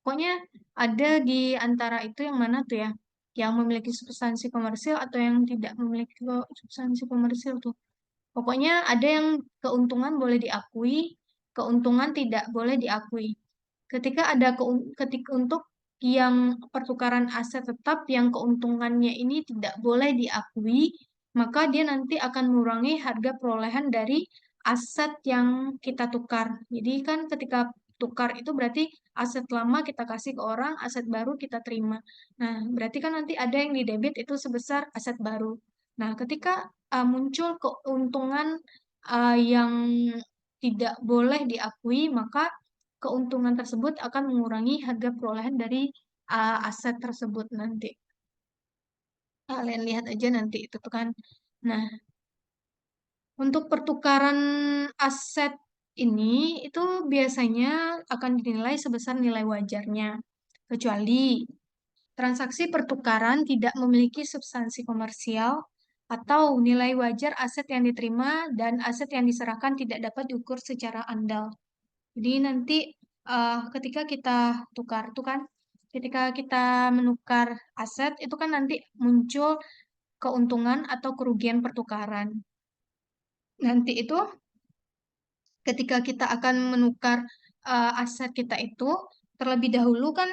Pokoknya ada di antara itu yang mana tuh ya? Yang memiliki substansi komersil atau yang tidak memiliki substansi komersil tuh. Pokoknya ada yang keuntungan boleh diakui, keuntungan tidak boleh diakui. Ketika ada ketika untuk yang pertukaran aset tetap yang keuntungannya ini tidak boleh diakui, maka dia nanti akan mengurangi harga perolehan dari aset yang kita tukar. Jadi kan ketika tukar itu berarti aset lama kita kasih ke orang, aset baru kita terima. Nah, berarti kan nanti ada yang di debit itu sebesar aset baru. Nah, ketika muncul keuntungan yang tidak boleh diakui, maka keuntungan tersebut akan mengurangi harga perolehan dari aset tersebut nanti. Kalian lihat aja nanti itu tuh kan. Nah, untuk pertukaran aset ini itu biasanya akan dinilai sebesar nilai wajarnya. Kecuali transaksi pertukaran tidak memiliki substansi komersial atau nilai wajar aset yang diterima dan aset yang diserahkan tidak dapat diukur secara andal. Jadi nanti ketika kita tukar tuh kan, ketika kita menukar aset itu kan nanti muncul keuntungan atau kerugian pertukaran. Nanti itu ketika kita akan menukar aset kita itu terlebih dahulu kan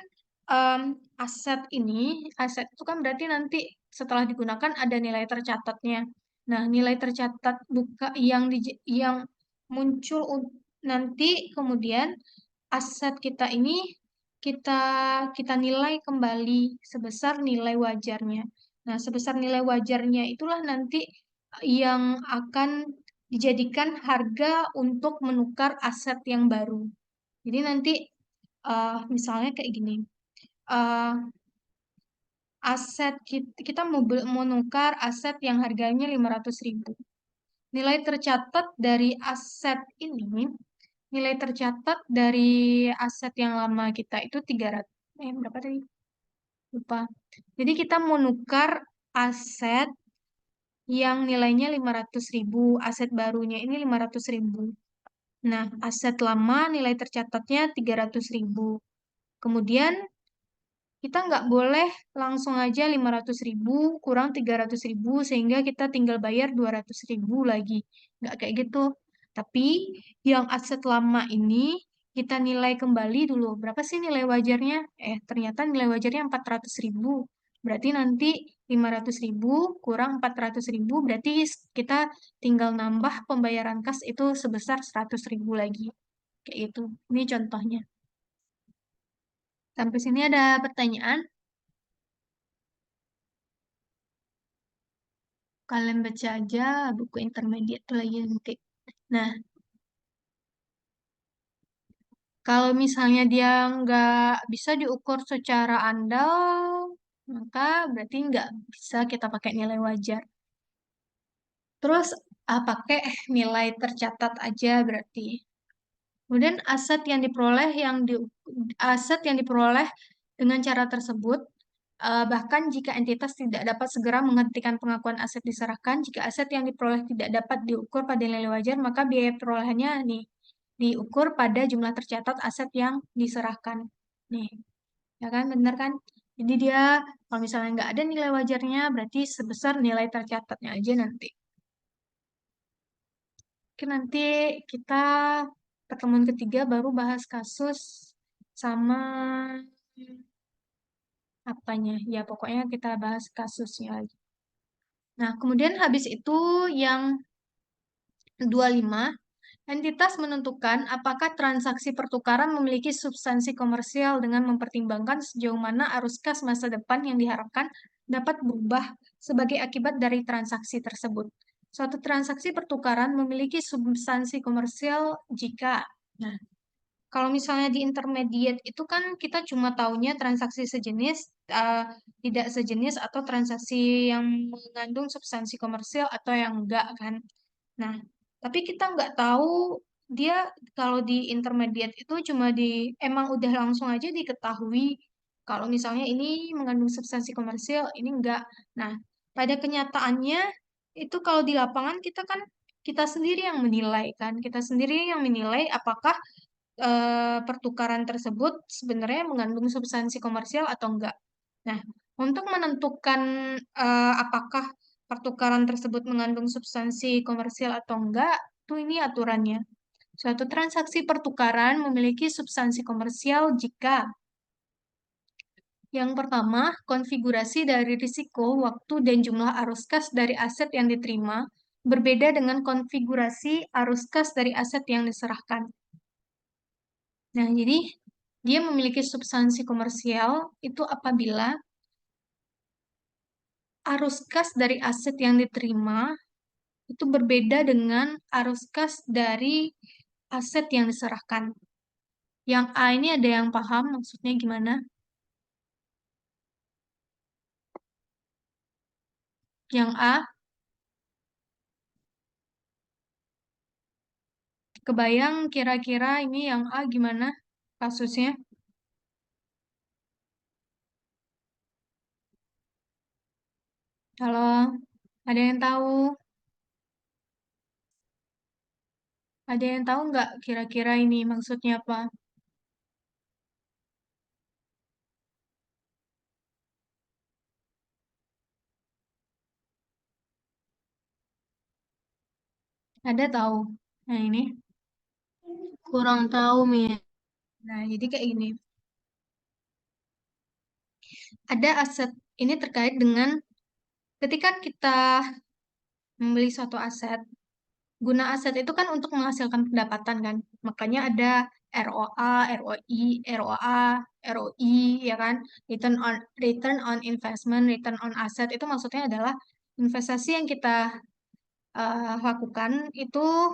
em, aset itu kan berarti nanti setelah digunakan ada nilai tercatatnya. Nah, nilai tercatat buka yang muncul nanti kemudian aset kita ini kita kita nilai kembali sebesar nilai wajarnya. Nah, sebesar nilai wajarnya itulah nanti yang akan dijadikan harga untuk menukar aset yang baru. Jadi nanti misalnya kayak gini, eh, kita mau menukar aset yang harganya 500.000. Nilai tercatat dari aset ini, nilai tercatat dari aset yang lama kita itu 300, berapa tadi? Lupa. Jadi kita mau nukar aset yang nilainya 500.000, aset barunya ini 500.000. Nah, aset lama nilai tercatatnya 300.000. Kemudian kita nggak boleh langsung aja 500.000 kurang 300.000 sehingga kita tinggal bayar 200.000 lagi. Nggak kayak gitu. Tapi yang aset lama ini kita nilai kembali dulu. Berapa sih nilai wajarnya? Ternyata nilai wajarnya 400.000. Berarti nanti 500.000 kurang 400.000 berarti kita tinggal nambah pembayaran kas itu sebesar 100.000 lagi. Kayak gitu. Ini contohnya. Sampai sini ada pertanyaan? Kalian baca aja buku intermediate tuh lagi nanti. Nah, kalau misalnya dia nggak bisa diukur secara andal, maka berarti nggak bisa kita pakai nilai wajar. Terus pakai nilai tercatat aja berarti. Kemudian aset yang diperoleh dengan cara tersebut Bahkan jika entitas tidak dapat segera menghentikan pengakuan aset diserahkan, jika aset yang diperoleh tidak dapat diukur pada nilai wajar, maka biaya perolehannya nih diukur pada jumlah tercatat aset yang diserahkan. Nih, ya kan, bener kan? Jadi dia kalau misalnya nggak ada nilai wajarnya, berarti sebesar nilai tercatatnya aja nanti. Oke, nanti kita pertemuan ketiga baru bahas kasus sama apanya. Ya, pokoknya kita bahas kasusnya lagi. Nah, kemudian habis itu yang 25, entitas menentukan apakah transaksi pertukaran memiliki substansi komersial dengan mempertimbangkan sejauh mana arus kas masa depan yang diharapkan dapat berubah sebagai akibat dari transaksi tersebut. Suatu transaksi pertukaran memiliki substansi komersial jika, nah, kalau misalnya di intermediate itu kan kita cuma taunya transaksi sejenis, tidak sejenis, atau transaksi yang mengandung substansi komersial atau yang enggak kan. Nah, tapi kita nggak tahu dia kalau di intermediate itu cuma emang udah langsung aja diketahui kalau misalnya ini mengandung substansi komersial, ini enggak. Nah, pada kenyataannya itu kalau di lapangan kita kan kita sendiri yang menilai kan, kita sendiri yang menilai apakah pertukaran tersebut sebenarnya mengandung substansi komersial atau enggak. Nah, untuk menentukan apakah pertukaran tersebut mengandung substansi komersial atau enggak, itu ini aturannya. Suatu transaksi pertukaran memiliki substansi komersial jika yang pertama, konfigurasi dari risiko, waktu, dan jumlah arus kas dari aset yang diterima berbeda dengan konfigurasi arus kas dari aset yang diserahkan. Nah, jadi dia memiliki substansi komersial itu apabila arus kas dari aset yang diterima itu berbeda dengan arus kas dari aset yang diserahkan. Yang A ini ada yang paham maksudnya gimana? Yang A, kebayang kira-kira ini yang A gimana kasusnya? Kalau ada yang tahu, ada yang tahu nggak kira-kira ini maksudnya apa? Ada tahu? Nah ini, Kurang tahu, Mi. nah jadi kayak gini. Ada aset ini terkait dengan ketika kita membeli suatu aset, guna aset itu kan untuk menghasilkan pendapatan kan. Makanya ada ROA, ROI, ROA, ROI ya kan. Return on investment, return on asset itu maksudnya adalah investasi yang kita lakukan itu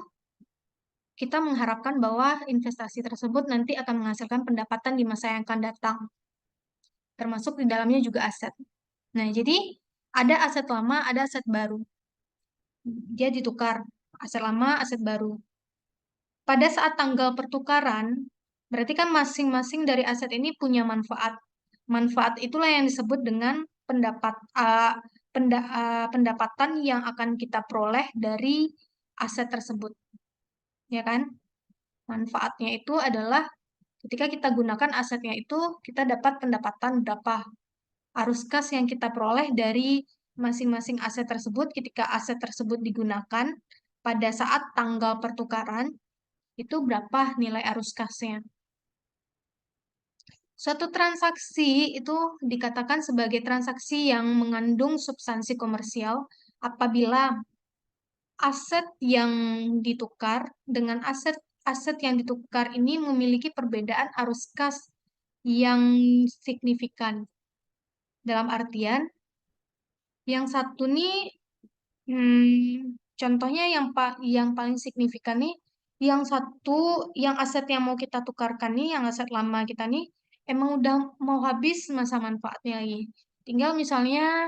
kita mengharapkan bahwa investasi tersebut nanti akan menghasilkan pendapatan di masa yang akan datang. Termasuk di dalamnya juga aset. Nah, jadi ada aset lama, ada aset baru. Dia ditukar, aset lama, aset baru. Pada saat tanggal pertukaran, berarti kan masing-masing dari aset ini punya manfaat. Manfaat itulah yang disebut dengan pendapatan yang akan kita peroleh dari aset tersebut, ya kan? Manfaatnya itu adalah ketika kita gunakan asetnya itu, kita dapat pendapatan berapa. Arus kas yang kita peroleh dari masing-masing aset tersebut ketika aset tersebut digunakan pada saat tanggal pertukaran itu berapa nilai arus kasnya. Suatu transaksi itu dikatakan sebagai transaksi yang mengandung substansi komersial apabila aset yang ditukar dengan aset yang ditukar ini memiliki perbedaan arus kas yang signifikan. Dalam artian, yang satu nih, contohnya yang paling signifikan nih, yang satu, yang aset yang mau kita tukarkan nih, yang aset lama kita nih, emang udah mau habis masa manfaatnya lagi. Tinggal misalnya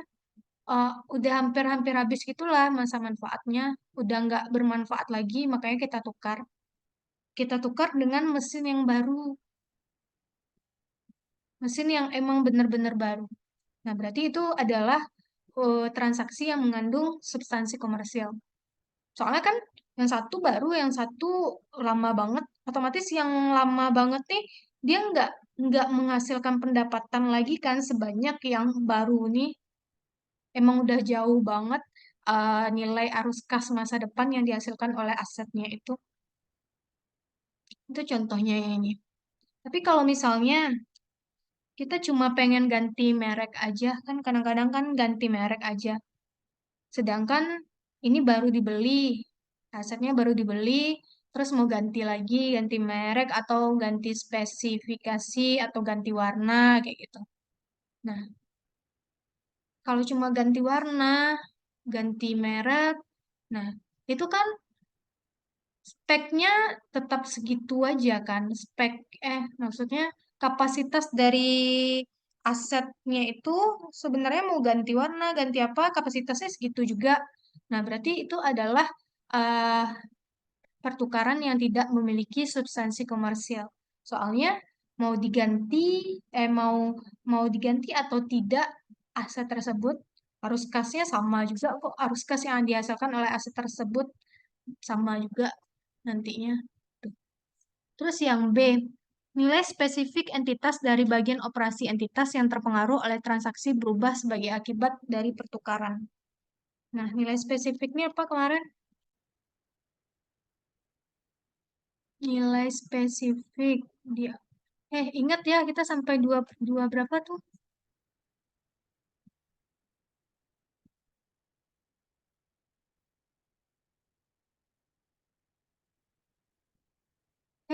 udah hampir-hampir habis gitulah masa manfaatnya, udah nggak bermanfaat lagi, makanya kita tukar. Kita tukar dengan mesin yang baru, mesin yang emang benar-benar baru. Nah, berarti itu adalah transaksi yang mengandung substansi komersial. Soalnya kan yang satu baru, yang satu lama banget. Otomatis yang lama banget nih dia nggak menghasilkan pendapatan lagi kan sebanyak yang baru nih. Emang udah jauh banget nilai arus kas masa depan yang dihasilkan oleh asetnya itu. Itu contohnya yang ini. Tapi kalau misalnya kita cuma pengen ganti merek aja, kan kadang-kadang kan ganti merek aja. Sedangkan ini baru dibeli, asetnya baru dibeli, terus mau ganti lagi, ganti merek atau ganti spesifikasi atau ganti warna kayak gitu. Nah, kalau cuma ganti warna, ganti merek, nah itu kan speknya tetap segitu aja kan. Maksudnya kapasitas dari asetnya itu sebenarnya mau ganti warna, ganti apa, kapasitasnya segitu juga. Nah, berarti itu adalah eh, pertukaran yang tidak memiliki substansi komersial. Soalnya mau diganti, mau mau diganti atau tidak aset tersebut, arus kasnya sama juga kok. Arus kas yang dihasilkan oleh aset tersebut sama juga nantinya. Tuh. Terus yang B, nilai spesifik entitas dari bagian operasi entitas yang terpengaruh oleh transaksi berubah sebagai akibat dari pertukaran. Nah, nilai spesifiknya apa kemarin? Nilai spesifik dia. Ingat ya, kita sampai dua, dua berapa tuh?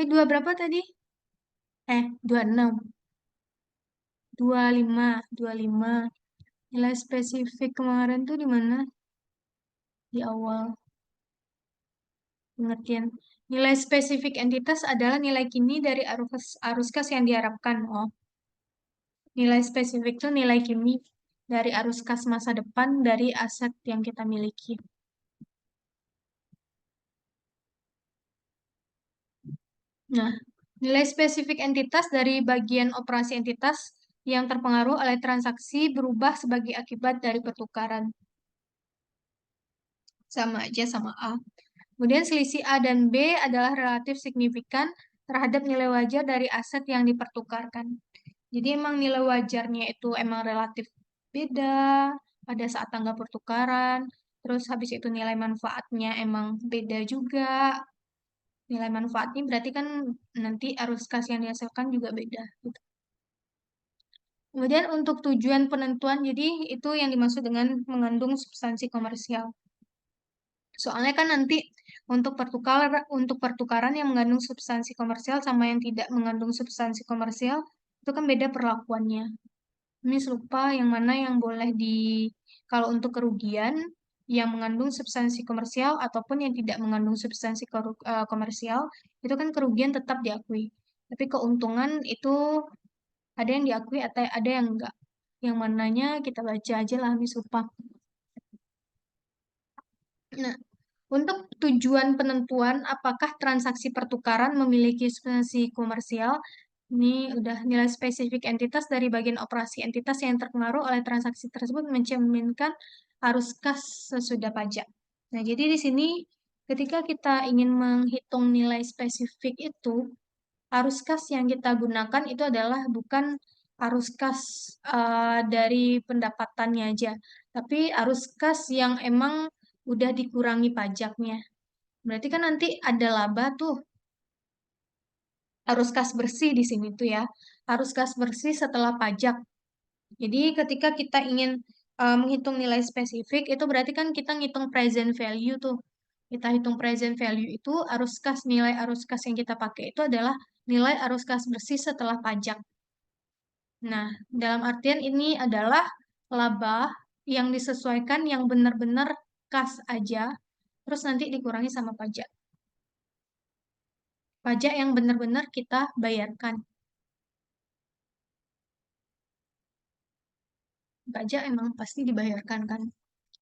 Dua berapa tadi? 26. 25, 25. Nilai spesifik kemarin tuh di mana? Di awal. Pengertian. Nilai spesifik entitas adalah nilai kini dari arus kas yang diharapkan. Oh, nilai spesifik itu nilai kini dari arus kas masa depan dari aset yang kita miliki. Nah, nilai spesifik entitas dari bagian operasi entitas yang terpengaruh oleh transaksi berubah sebagai akibat dari pertukaran. Sama aja sama A. Kemudian selisih A dan B adalah relatif signifikan terhadap nilai wajar dari aset yang dipertukarkan. Jadi emang nilai wajarnya itu emang relatif beda pada saat tanggal pertukaran. Terus habis itu nilai manfaatnya emang beda juga. Nilai manfaatnya berarti kan nanti arus kas yang dihasilkan juga beda, gitu. Kemudian untuk tujuan penentuan, jadi itu yang dimaksud dengan mengandung substansi komersial. Soalnya kan nanti untuk pertukaran yang mengandung substansi komersial sama yang tidak mengandung substansi komersial itu kan beda perlakuannya. Ini lupa yang mana yang boleh kalau untuk kerugian yang mengandung substansi komersial ataupun yang tidak mengandung substansi komersial itu kan kerugian tetap diakui. Tapi keuntungan itu ada yang diakui atau ada yang enggak. Yang mananya kita baca aja lah, Miss lupa. Nah, untuk tujuan penentuan apakah transaksi pertukaran memiliki substansi komersial, ini udah nilai spesifik entitas dari bagian operasi entitas yang terpengaruh oleh transaksi tersebut mencerminkan arus kas sesudah pajak. Nah, jadi di sini ketika kita ingin menghitung nilai spesifik itu, arus kas yang kita gunakan itu adalah bukan arus kas dari pendapatannya aja, tapi arus kas yang emang udah dikurangi pajaknya. Berarti kan nanti ada laba tuh, arus kas bersih di sini tuh ya. Arus kas bersih setelah pajak. Jadi ketika kita ingin menghitung nilai spesifik, itu berarti kan kita ngitung present value tuh. Kita hitung present value itu nilai arus kas yang kita pakai itu adalah nilai arus kas bersih setelah pajak. Nah, dalam artian ini adalah laba yang disesuaikan yang benar-benar kas aja, terus nanti dikurangi sama pajak. Pajak yang benar-benar kita bayarkan. Pajak emang pasti dibayarkan kan,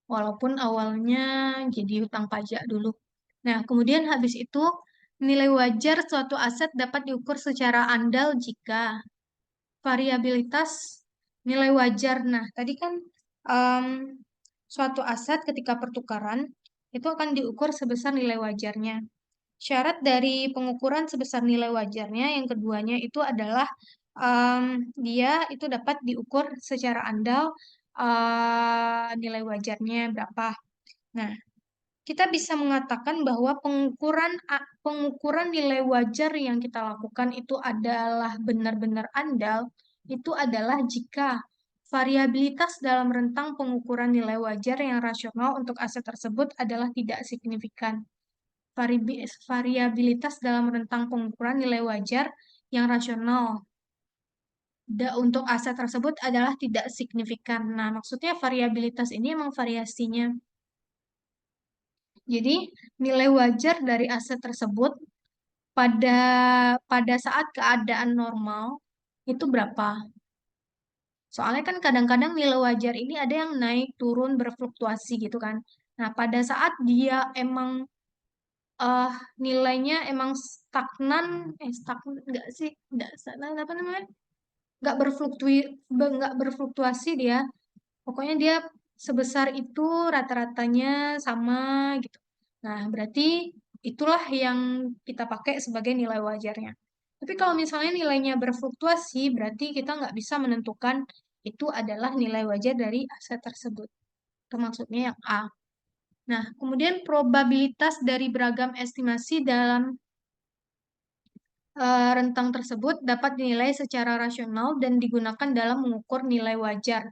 walaupun awalnya jadi hutang pajak dulu. Nah, kemudian habis itu nilai wajar suatu aset dapat diukur secara andal jika variabilitas Nilai wajar. Nah, tadi kan em, suatu aset ketika pertukaran itu akan diukur sebesar nilai wajarnya. Syarat dari pengukuran sebesar nilai wajarnya yang keduanya itu adalah dia itu dapat diukur secara andal nilai wajarnya berapa. Nah, kita bisa mengatakan bahwa pengukuran nilai wajar yang kita lakukan itu adalah benar-benar andal, itu adalah jika variabilitas dalam rentang pengukuran nilai wajar yang rasional untuk aset tersebut adalah tidak signifikan. Variabilitas dalam rentang pengukuran nilai wajar yang rasional untuk aset tersebut adalah tidak signifikan. Nah, maksudnya variabilitas ini emang variasinya. Jadi, nilai wajar dari aset tersebut pada pada saat keadaan normal itu berapa? Soalnya kan kadang-kadang nilai wajar ini ada yang naik, turun, berfluktuasi gitu kan. Nah, pada saat dia emang eh nilainya emang stagnan enggak sih? Enggak stagnan apa namanya? Enggak berfluktuasi dia. Pokoknya dia sebesar itu rata-ratanya sama gitu. Nah, berarti itulah yang kita pakai sebagai nilai wajarnya. Tapi kalau misalnya nilainya berfluktuasi, berarti kita nggak bisa menentukan itu adalah nilai wajar dari aset tersebut. Itu maksudnya yang A. Nah, kemudian probabilitas dari beragam estimasi dalam rentang tersebut dapat dinilai secara rasional dan digunakan dalam mengukur nilai wajar.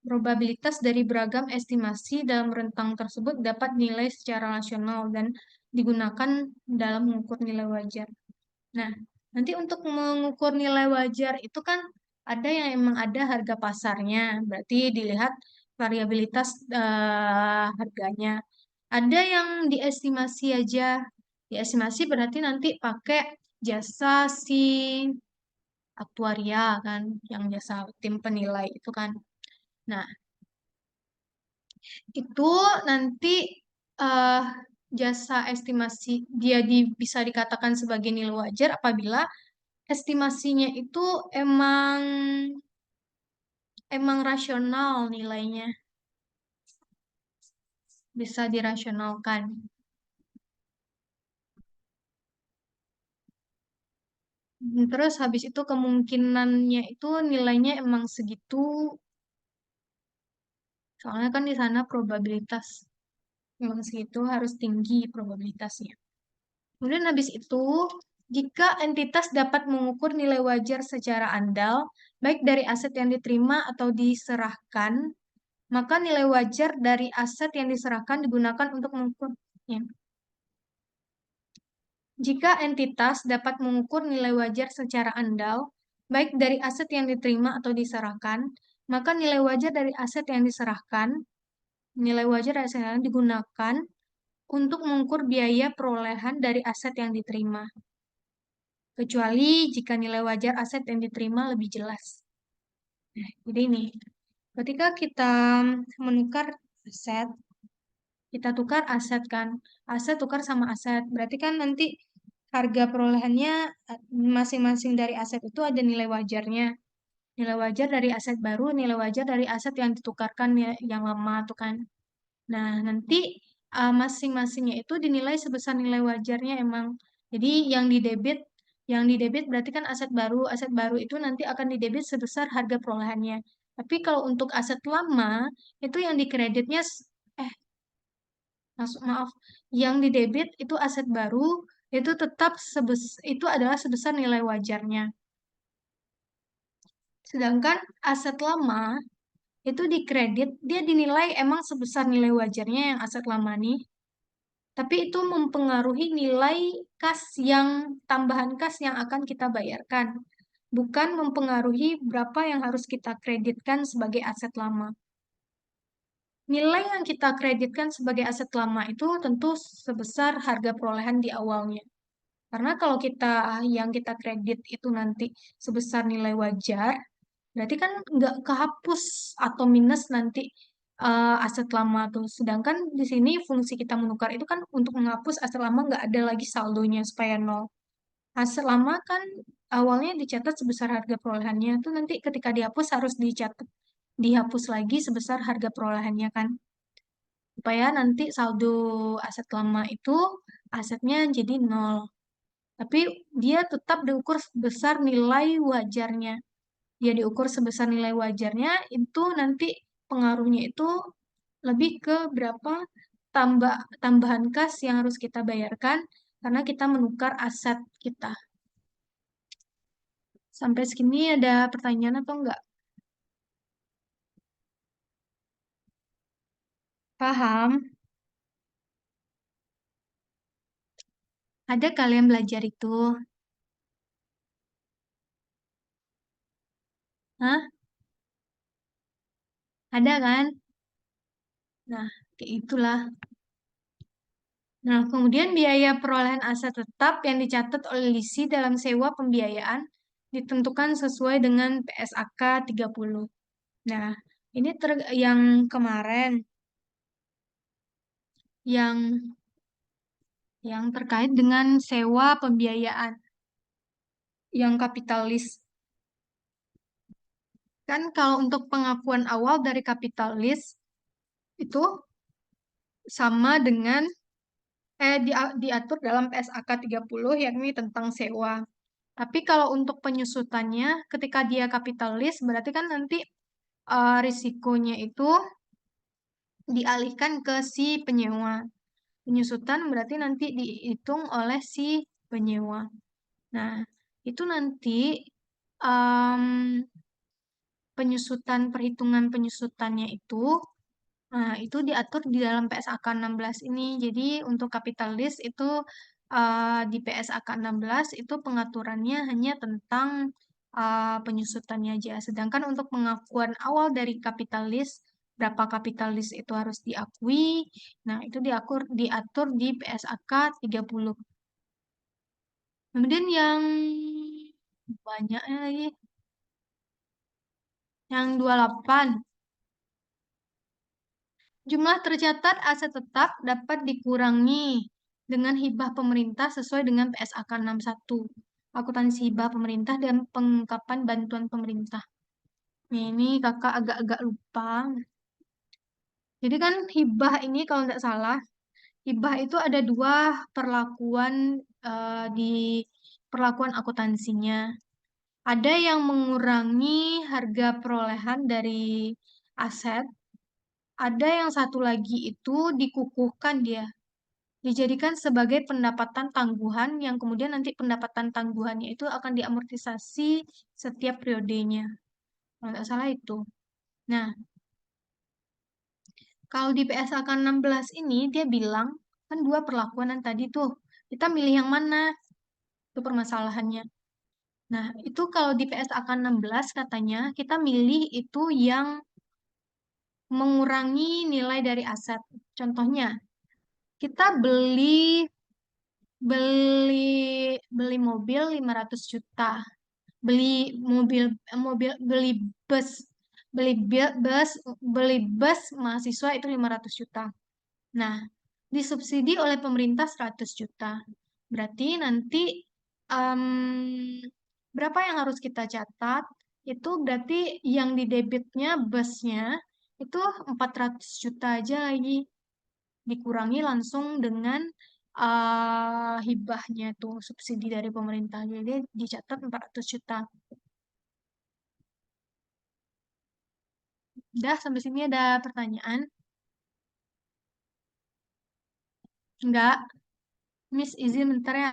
Probabilitas dari beragam estimasi dalam rentang tersebut dapat dinilai secara rasional dan digunakan dalam mengukur nilai wajar. Nah, nanti untuk mengukur nilai wajar itu kan ada yang emang ada harga pasarnya, berarti dilihat variabilitas harganya. Ada yang diestimasi aja. Diestimasi berarti nanti pakai jasa si aktuaria kan, yang jasa tim penilai itu kan. Nah, itu nanti eh, jasa estimasi bisa dikatakan sebagai nilai wajar apabila estimasinya itu emang emang rasional nilainya, bisa dirasionalkan. Terus habis itu kemungkinannya itu nilainya emang segitu, soalnya kan di sana probabilitas emang segitu harus tinggi probabilitasnya. Kemudian habis itu, jika entitas dapat mengukur nilai wajar secara andal, baik dari aset yang diterima atau diserahkan, maka nilai wajar dari aset yang diserahkan digunakan untuk mengukurnya. Jika entitas dapat mengukur nilai wajar secara andal, baik dari aset yang diterima atau diserahkan, maka nilai wajar dari aset yang diserahkan, nilai wajar dari aset yang digunakan untuk mengukur biaya perolehan dari aset yang diterima, kecuali jika nilai wajar aset yang diterima lebih jelas. Nah, jadi ini, ketika kita menukar aset, kita tukar aset kan, aset tukar sama aset, berarti kan nanti harga perolehannya masing-masing dari aset itu ada nilai wajarnya. Nilai wajar dari aset baru, nilai wajar dari aset yang ditukarkan yang lama tuh kan. Nah, nanti masing-masingnya itu dinilai sebesar nilai wajarnya emang. Jadi yang didebit berarti kan aset baru itu nanti akan didebit sebesar harga perolehannya. Tapi kalau untuk aset lama itu yang dikreditnya maaf, yang didebit itu aset baru itu tetap itu adalah sebesar nilai wajarnya. Sedangkan aset lama itu dikredit, dia dinilai emang sebesar nilai wajarnya yang aset lama nih, tapi itu mempengaruhi nilai kas yang tambahan kas yang akan kita bayarkan, bukan mempengaruhi berapa yang harus kita kreditkan sebagai aset lama. Nilai yang kita kreditkan sebagai aset lama itu tentu sebesar harga perolehan di awalnya. Karena kalau yang kita kredit itu nanti sebesar nilai wajar, berarti kan nggak kehapus atau minus nanti aset lama tuh. Sedangkan di sini fungsi kita menukar itu kan untuk menghapus aset lama nggak ada lagi saldonya supaya nol. Aset lama kan awalnya dicatat sebesar harga perolehannya tuh nanti ketika dihapus harus dihapus lagi sebesar harga perolehannya kan, supaya nanti saldo aset lama itu asetnya jadi nol. Tapi dia tetap diukur sebesar nilai wajarnya. Dia diukur sebesar nilai wajarnya itu nanti pengaruhnya itu lebih ke berapa tambahan kas yang harus kita bayarkan karena kita menukar aset kita. Sampai segini ada pertanyaan atau enggak? Paham? Ada kalian belajar itu? Hah? Ada kan? Nah, kayak itulah. Nah, kemudian biaya perolehan aset tetap yang dicatat oleh Lisi dalam sewa pembiayaan ditentukan sesuai dengan PSAK 30. Nah, ini yang kemarin yang terkait dengan sewa pembiayaan yang kapitalis. Kan kalau untuk pengakuan awal dari kapitalis itu sama dengan diatur dalam PSAK 30 yakni tentang sewa. Tapi kalau untuk penyusutannya ketika dia kapitalis berarti kan nanti risikonya itu dialihkan ke si penyewa. Penyusutan berarti nanti dihitung oleh si penyewa. Nah, itu nanti em, perhitungan penyusutannya itu diatur di dalam PSAK 16 ini. Jadi untuk kapitalis itu di PSAK 16 itu pengaturannya hanya tentang penyusutannya aja. Sedangkan untuk pengakuan awal dari kapitalis, berapa kapitalis itu harus diakui, nah itu diatur di PSAK 30. Kemudian yang banyaknya lagi, yang 28. Jumlah tercatat aset tetap dapat dikurangi dengan hibah pemerintah sesuai dengan PSAK 61. Akuntansi hibah pemerintah dan pengungkapan bantuan pemerintah. Ini kakak agak-agak lupa. Jadi kan hibah ini kalau tidak salah, hibah itu ada dua perlakuan di perlakuan akuntansinya. Ada yang mengurangi harga perolehan dari aset, ada yang satu lagi itu dikukuhkan dia. Dijadikan sebagai pendapatan tangguhan yang kemudian nanti pendapatan tangguhannya itu akan diamortisasi setiap periodenya. Kalau nggak salah itu. Nah, kalau di PSAK 16 ini dia bilang kan dua perlakuan yang tadi tuh. Kita milih yang mana? Itu permasalahannya. Nah, itu kalau di PSAK 16 katanya kita milih itu yang mengurangi nilai dari aset. Contohnya, kita beli beli mobil 500 juta, beli mobil mobil bus bus beli bus mahasiswa itu 500 juta. Nah, disubsidi oleh pemerintah 100 juta. Berarti nanti em, berapa yang harus kita catat? Itu berarti yang di debitnya busnya itu 400 juta aja lagi. Dikurangi langsung dengan hibahnya tuh subsidi dari pemerintah. Jadi dicatat 400 juta. Udah sampai sini ada pertanyaan? Enggak. Miss izin bentar ya.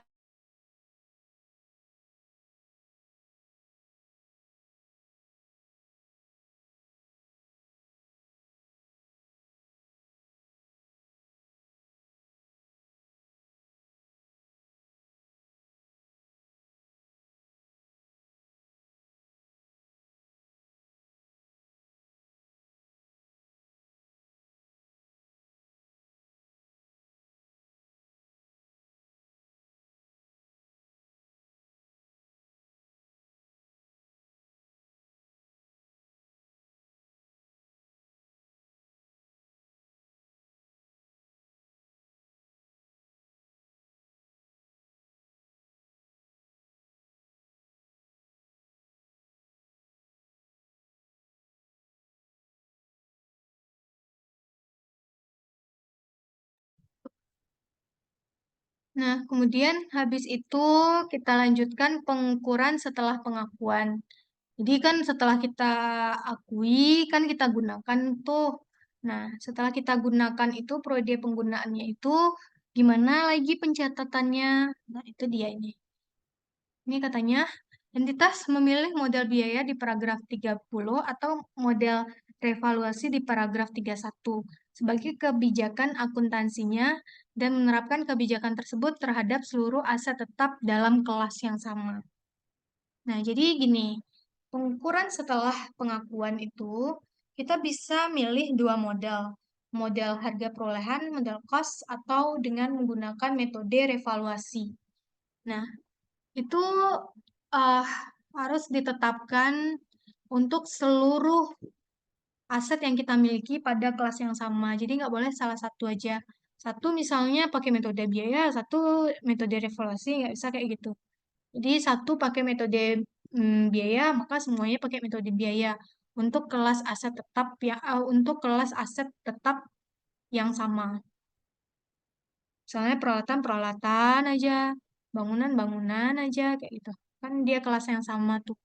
Nah, kemudian habis itu kita lanjutkan pengukuran setelah pengakuan. Jadi kan setelah kita akui, kan kita gunakan tuh. Nah, setelah kita gunakan itu, periode penggunaannya itu gimana lagi pencatatannya? Nah, itu dia ini. Ini katanya, entitas memilih model biaya di paragraf 30 atau model revaluasi di paragraf 31 sebagai kebijakan akuntansinya dan menerapkan kebijakan tersebut terhadap seluruh aset tetap dalam kelas yang sama. Nah, jadi gini, pengukuran setelah pengakuan itu kita bisa milih dua model. Model harga perolehan, model cost, atau dengan menggunakan metode revaluasi. Nah, itu eh, harus ditetapkan untuk seluruh aset yang kita miliki pada kelas yang sama. Jadi nggak boleh salah satu aja. Satu misalnya pakai metode biaya, satu metode revaluasi, nggak bisa kayak gitu. Jadi satu pakai metode biaya, maka semuanya pakai metode biaya untuk kelas aset tetap ya, untuk kelas aset tetap yang sama. Misalnya peralatan-peralatan aja, bangunan-bangunan aja kayak gitu. Kan dia kelas yang sama tuh.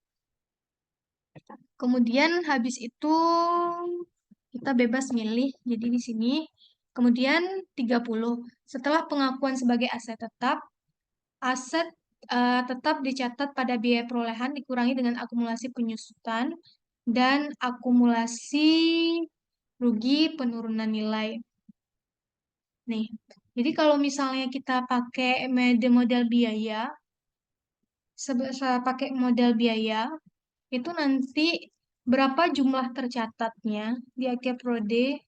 Kemudian habis itu kita bebas milih. Jadi di sini kemudian 30. Setelah pengakuan sebagai aset tetap, aset tetap dicatat pada biaya perolehan dikurangi dengan akumulasi penyusutan dan akumulasi rugi penurunan nilai. Nih, jadi kalau misalnya kita pakai model biaya, pakai model biaya, itu nanti berapa jumlah tercatatnya di akhir periode,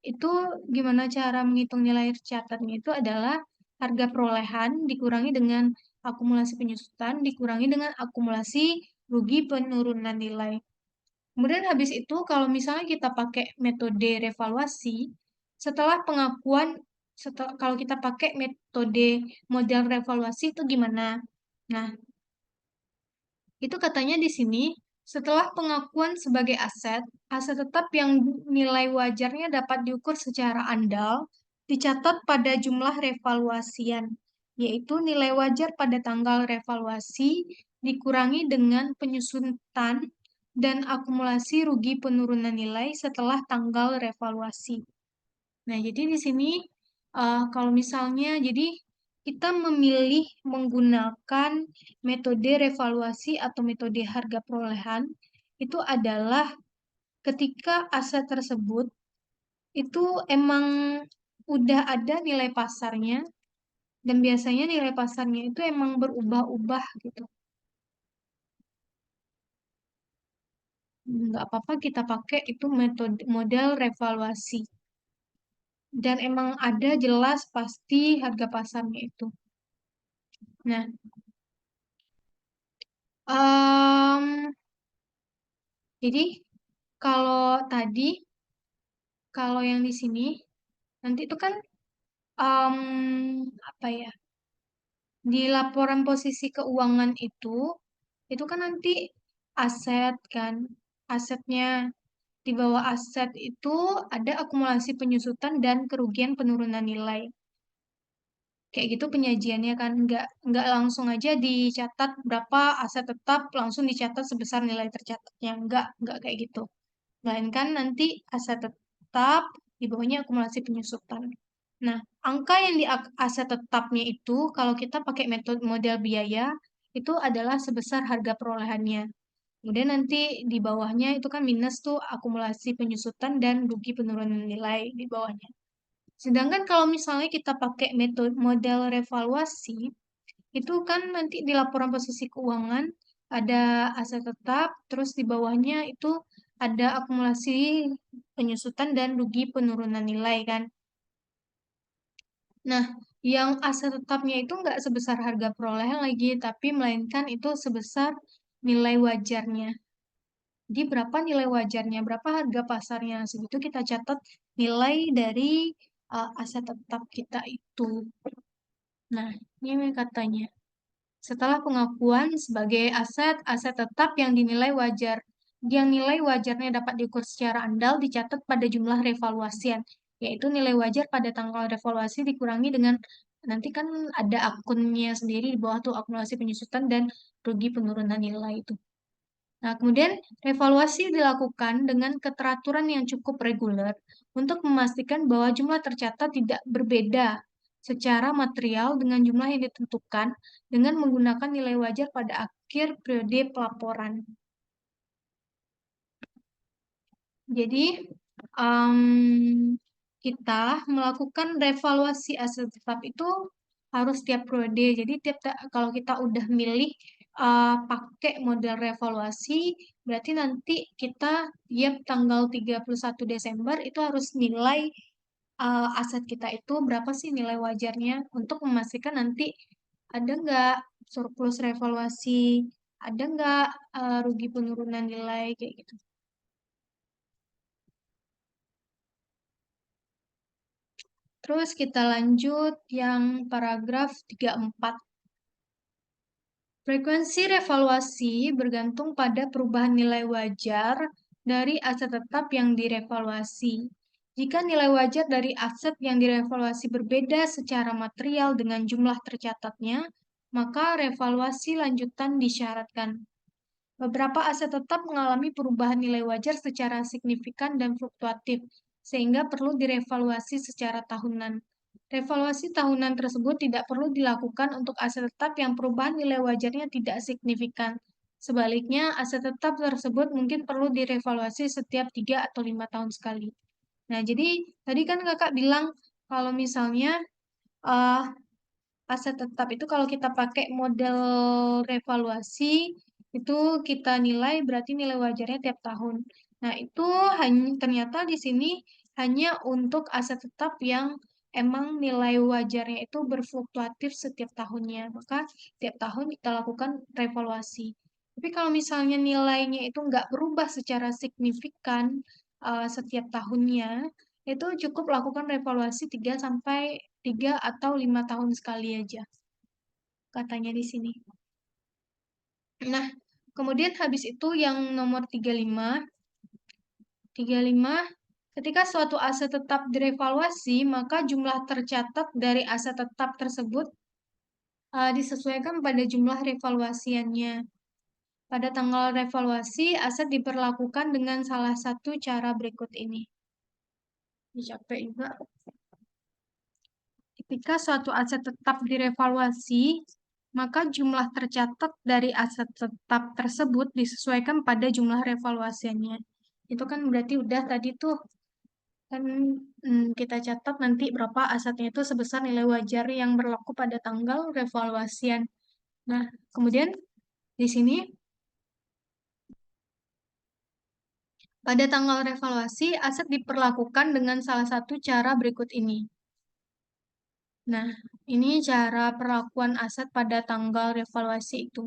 itu gimana cara menghitung nilai tercatatnya itu adalah harga perolehan dikurangi dengan akumulasi penyusutan dikurangi dengan akumulasi rugi penurunan nilai. Kemudian habis itu kalau misalnya kita pakai metode revaluasi, setelah pengakuan, kalau kita pakai metode model revaluasi itu gimana? Nah, itu katanya di sini, setelah pengakuan sebagai aset, aset tetap yang nilai wajarnya dapat diukur secara andal, dicatat pada jumlah revaluasian, yaitu nilai wajar pada tanggal revaluasi dikurangi dengan penyusutan dan akumulasi rugi penurunan nilai setelah tanggal revaluasi. Nah, jadi di sini kalau misalnya jadi kita memilih menggunakan metode revaluasi atau metode harga perolehan itu adalah ketika aset tersebut itu emang udah ada nilai pasarnya dan biasanya nilai pasarnya itu emang berubah-ubah gitu. Nggak apa-apa kita pakai itu metode model revaluasi. Dan emang ada jelas pasti harga pasarnya itu. Nah, em, jadi kalau tadi, kalau yang di sini, nanti itu kan em, apa ya? Di laporan posisi keuangan itu kan nanti aset kan, asetnya di bawah aset itu ada akumulasi penyusutan dan kerugian penurunan nilai. Kayak gitu penyajiannya kan nggak langsung aja dicatat berapa aset tetap langsung dicatat sebesar nilai tercatatnya nggak kayak gitu, melainkan nanti aset tetap di bawahnya akumulasi penyusutan. Nah, angka yang di aset tetapnya itu kalau kita pakai metode model biaya itu adalah sebesar harga perolehannya. Kemudian nanti di bawahnya itu kan minus tuh akumulasi penyusutan dan rugi penurunan nilai di bawahnya. Sedangkan kalau misalnya kita pakai metode model revaluasi, itu kan nanti di laporan posisi keuangan ada aset tetap, terus di bawahnya itu ada akumulasi penyusutan dan rugi penurunan nilai kan. Nah, yang aset tetapnya itu nggak sebesar harga perolehan lagi, tapi melainkan itu sebesar nilai wajarnya. Jadi berapa nilai wajarnya, berapa harga pasarnya, segitu kita catat nilai dari aset tetap kita itu. Nah, ini katanya. Setelah pengakuan sebagai aset, aset tetap yang dinilai wajar, yang nilai wajarnya dapat diukur secara andal dicatat pada jumlah revaluasian, yaitu nilai wajar pada tanggal revaluasi dikurangi dengan Nanti kan ada akunnya sendiri di bawah tuh akumulasi penyusutan dan rugi penurunan nilai itu. Nah, kemudian evaluasi dilakukan dengan keteraturan yang cukup reguler untuk memastikan bahwa jumlah tercatat tidak berbeda secara material dengan jumlah yang ditentukan dengan menggunakan nilai wajar pada akhir periode pelaporan. Jadi, kita melakukan revaluasi aset tetap itu harus tiap periode. Jadi, kalau kita udah milih pakai model revaluasi, berarti nanti kita tiap tanggal 31 Desember itu harus nilai aset kita itu berapa sih nilai wajarnya untuk memastikan nanti ada nggak surplus revaluasi, ada nggak rugi penurunan nilai kayak gitu. Terus kita lanjut yang paragraf 34. Frekuensi revaluasi bergantung pada perubahan nilai wajar dari aset tetap yang direvaluasi. Jika nilai wajar dari aset yang direvaluasi berbeda secara material dengan jumlah tercatatnya, maka revaluasi lanjutan disyaratkan. Beberapa aset tetap mengalami perubahan nilai wajar secara signifikan dan fluktuatif, sehingga perlu direvaluasi secara tahunan. Revaluasi tahunan tersebut tidak perlu dilakukan untuk aset tetap yang perubahan nilai wajarnya tidak signifikan. Sebaliknya, aset tetap tersebut mungkin perlu direvaluasi setiap 3 atau 5 tahun sekali. Nah, jadi tadi kan kakak bilang kalau misalnya eh, aset tetap itu kalau kita pakai model revaluasi itu kita nilai berarti nilai wajarnya tiap tahun. Nah, itu hanya ternyata di sini hanya untuk aset tetap yang emang nilai wajarnya itu berfluktuatif setiap tahunnya. Maka tiap tahun kita lakukan revaluasi. Tapi kalau misalnya nilainya itu nggak berubah secara signifikan setiap tahunnya, itu cukup lakukan revaluasi 3 atau 5 tahun sekali aja, katanya di sini. Nah, kemudian habis itu yang nomor 35, 35, ketika suatu aset tetap direvaluasi, maka jumlah tercatat dari aset tetap tersebut disesuaikan pada jumlah revaluasiannya. Pada tanggal revaluasi, aset diperlakukan dengan salah satu cara berikut ini. Ini capek juga. Ketika suatu aset tetap direvaluasi, maka jumlah tercatat dari aset tetap tersebut disesuaikan pada jumlah revaluasinya. Itu kan berarti udah tadi tuh kan kita catat nanti berapa asetnya itu sebesar nilai wajar yang berlaku pada tanggal revaluasian. Nah, kemudian di sini pada tanggal revaluasi aset diperlakukan dengan salah satu cara berikut ini. Nah, ini cara perlakuan aset pada tanggal revaluasi itu.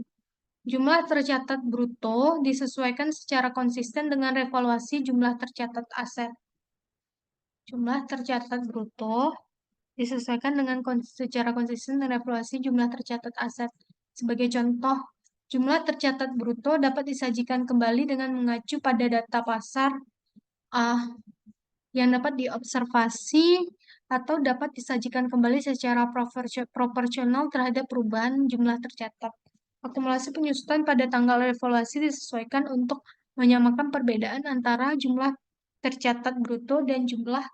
Jumlah tercatat bruto disesuaikan secara konsisten dengan revaluasi jumlah tercatat aset. Jumlah tercatat bruto disesuaikan dengan secara konsisten dengan revaluasi jumlah tercatat aset. Sebagai contoh, jumlah tercatat bruto dapat disajikan kembali dengan mengacu pada data pasar ah, yang dapat diobservasi atau dapat disajikan kembali secara proporsional terhadap perubahan jumlah tercatat. Akumulasi penyusutan pada tanggal revaluasi disesuaikan untuk menyamakan perbedaan antara jumlah tercatat bruto dan jumlah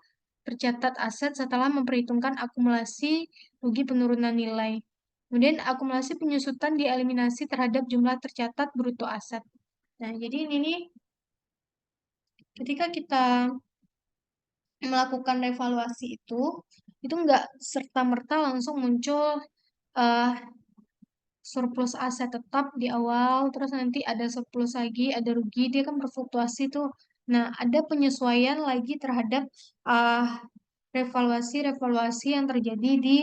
tercatat aset setelah memperhitungkan akumulasi rugi penurunan nilai. Kemudian akumulasi penyusutan dieliminasi terhadap jumlah tercatat bruto aset. Nah, jadi ini nih, ketika kita melakukan revaluasi itu nggak serta-merta langsung muncul eh, surplus aset tetap di awal, terus nanti ada surplus lagi, ada rugi, dia kan berfluktuasi tuh. Nah, ada penyesuaian lagi terhadap eh, revaluasi-revaluasi yang terjadi di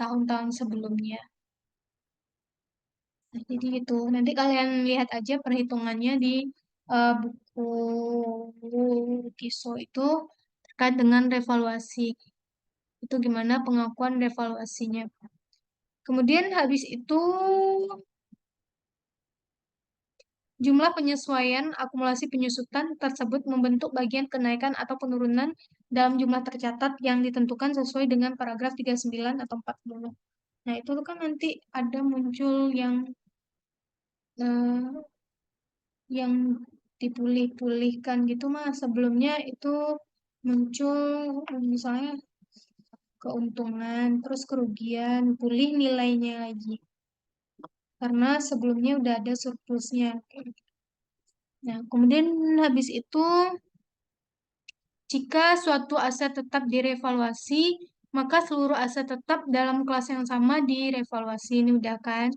tahun-tahun sebelumnya. Nah, jadi itu. Nanti kalian lihat aja perhitungannya di buku KISO itu terkait dengan revaluasi. Itu gimana pengakuan revaluasinya. Kemudian habis itu Jumlah penyesuaian akumulasi penyusutan tersebut membentuk bagian kenaikan atau penurunan dalam jumlah tercatat yang ditentukan sesuai dengan paragraf 39 atau 40. Nah, itu kan nanti ada muncul eh, yang dipulih-pulihkan gitu Mas. Sebelumnya itu muncul misalnya keuntungan, terus kerugian, pulih nilainya lagi. Karena sebelumnya udah ada surplusnya. Nah, kemudian habis itu jika suatu aset tetap direvaluasi, maka seluruh aset tetap dalam kelas yang sama direvaluasi. Ini udah kan?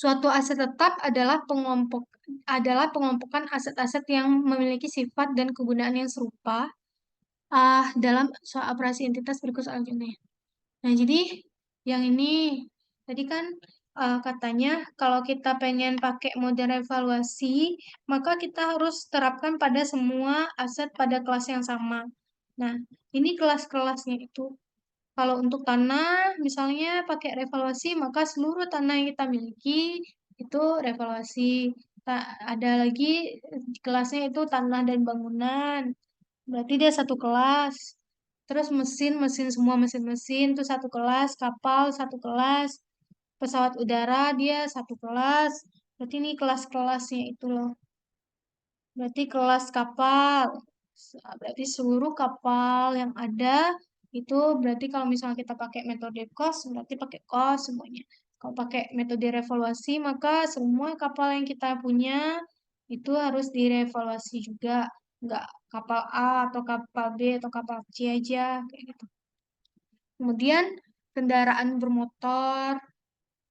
Suatu aset tetap adalah pengompokan aset-aset yang memiliki sifat dan kegunaan yang serupa dalam soal operasi entitas berikut selanjutnya. Nah, jadi yang ini tadi kan katanya kalau kita pengen pakai model evaluasi, maka kita harus terapkan pada semua aset pada kelas yang sama. Nah, ini kelas-kelasnya itu. Kalau untuk tanah, misalnya pakai revaluasi, maka seluruh tanah yang kita miliki itu revaluasi. Ada lagi kelasnya itu tanah dan bangunan. Berarti dia satu kelas. Terus mesin semua mesin-mesin itu satu kelas, kapal satu kelas, pesawat udara dia satu kelas. Berarti ini kelas-kelasnya itu loh. Berarti kelas kapal. Berarti seluruh kapal yang ada itu berarti kalau misalnya kita pakai metode cost, berarti pakai cost semuanya. Kalau pakai metode revaluasi, maka semua kapal yang kita punya itu harus direvaluasi juga. Nggak kapal A atau kapal B atau kapal C aja, kayak gitu. Kemudian kendaraan bermotor,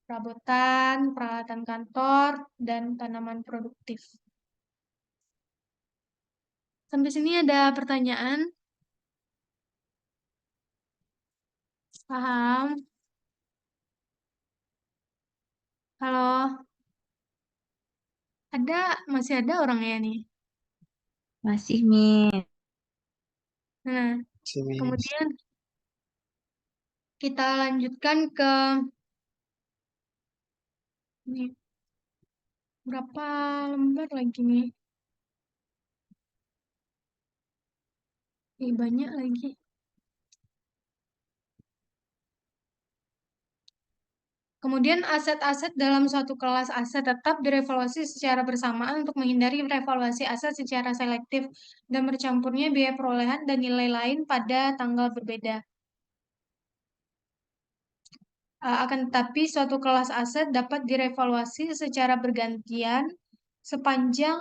perabotan, peralatan kantor, dan tanaman produktif. Sampai sini ada pertanyaan? Paham? Halo, masih ada orangnya nih. Masih, Mi. Nah, Simis. kemudian kita lanjutkan ke nih, berapa lembar lagi nih? Ih, banyak lagi. Kemudian aset-aset dalam suatu kelas aset tetap direvaluasi secara bersamaan untuk menghindari revaluasi aset secara selektif dan bercampurnya biaya perolehan dan nilai lain pada tanggal berbeda. Akan tetapi suatu kelas aset dapat direvaluasi secara bergantian sepanjang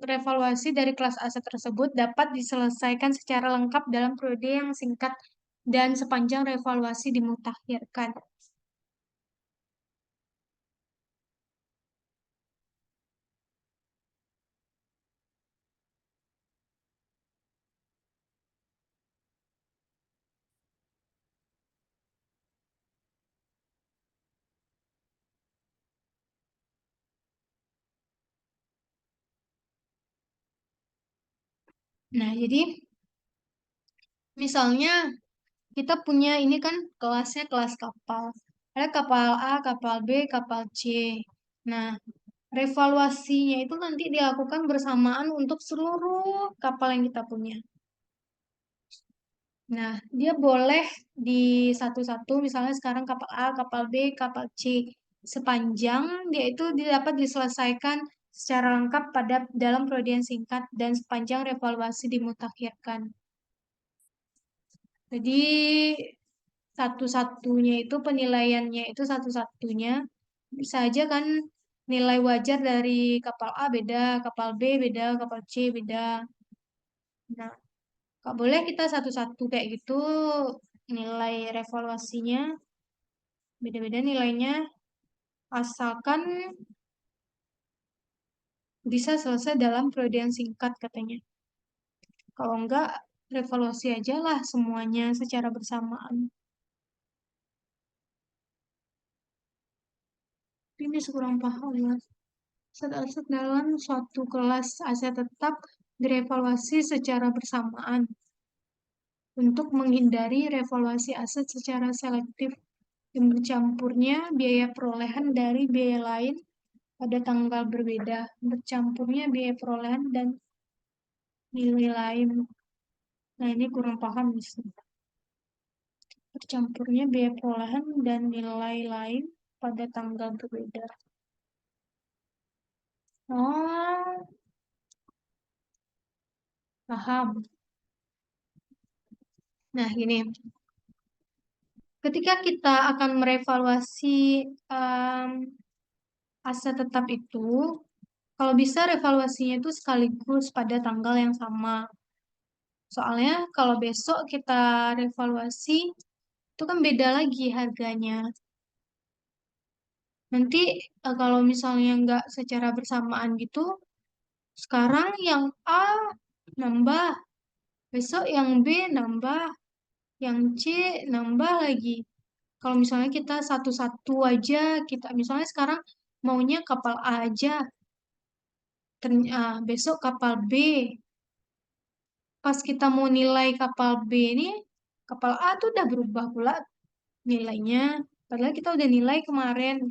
revaluasi dari kelas aset tersebut dapat diselesaikan secara lengkap dalam periode yang singkat dan sepanjang revaluasi dimutakhirkan. Nah, jadi misalnya kita punya ini kan kelasnya kelas kapal. Ada kapal A, kapal B, kapal C. Nah, revaluasinya itu nanti dilakukan bersamaan untuk seluruh kapal yang kita punya. Nah, dia boleh di satu-satu, misalnya sekarang kapal A, kapal B, kapal C. Sepanjang dia itu dapat diselesaikan secara lengkap pada dalam periode yang singkat dan sepanjang revaluasi dimutakhirkan. Jadi satu-satunya itu penilaiannya itu satu-satunya bisa aja kan nilai wajar dari kapal A beda, kapal B beda, kapal C beda. Nah, nggak boleh kita satu-satu kayak gitu nilai revaluasinya beda-beda nilainya asalkan bisa selesai dalam periode yang singkat katanya. Kalau enggak, revaluasi aja lah semuanya secara bersamaan. Ini kurang paham ya. Aset-aset dalam suatu kelas aset tetap direvaluasi secara bersamaan untuk menghindari revaluasi aset secara selektif dan bercampurnya biaya perolehan dari biaya lain pada tanggal berbeda. Bercampurnya biaya perolehan dan nilai lain. Nah, ini kurang paham di sini. Bercampurnya biaya perolehan dan nilai lain pada tanggal berbeda. Oh, paham. Nah, gini. Ketika kita akan merevaluasi aset tetap itu, kalau bisa revaluasinya itu sekaligus pada tanggal yang sama. Soalnya kalau besok kita revaluasi, itu kan beda lagi harganya. Nanti kalau misalnya nggak secara bersamaan gitu, sekarang yang A nambah, besok yang B nambah, yang C nambah lagi. Kalau misalnya kita satu-satu aja, kita misalnya sekarang maunya kapal A aja, besok kapal B. Pas kita mau nilai kapal B ini, kapal A tuh udah berubah pula nilainya. Padahal kita udah nilai kemarin.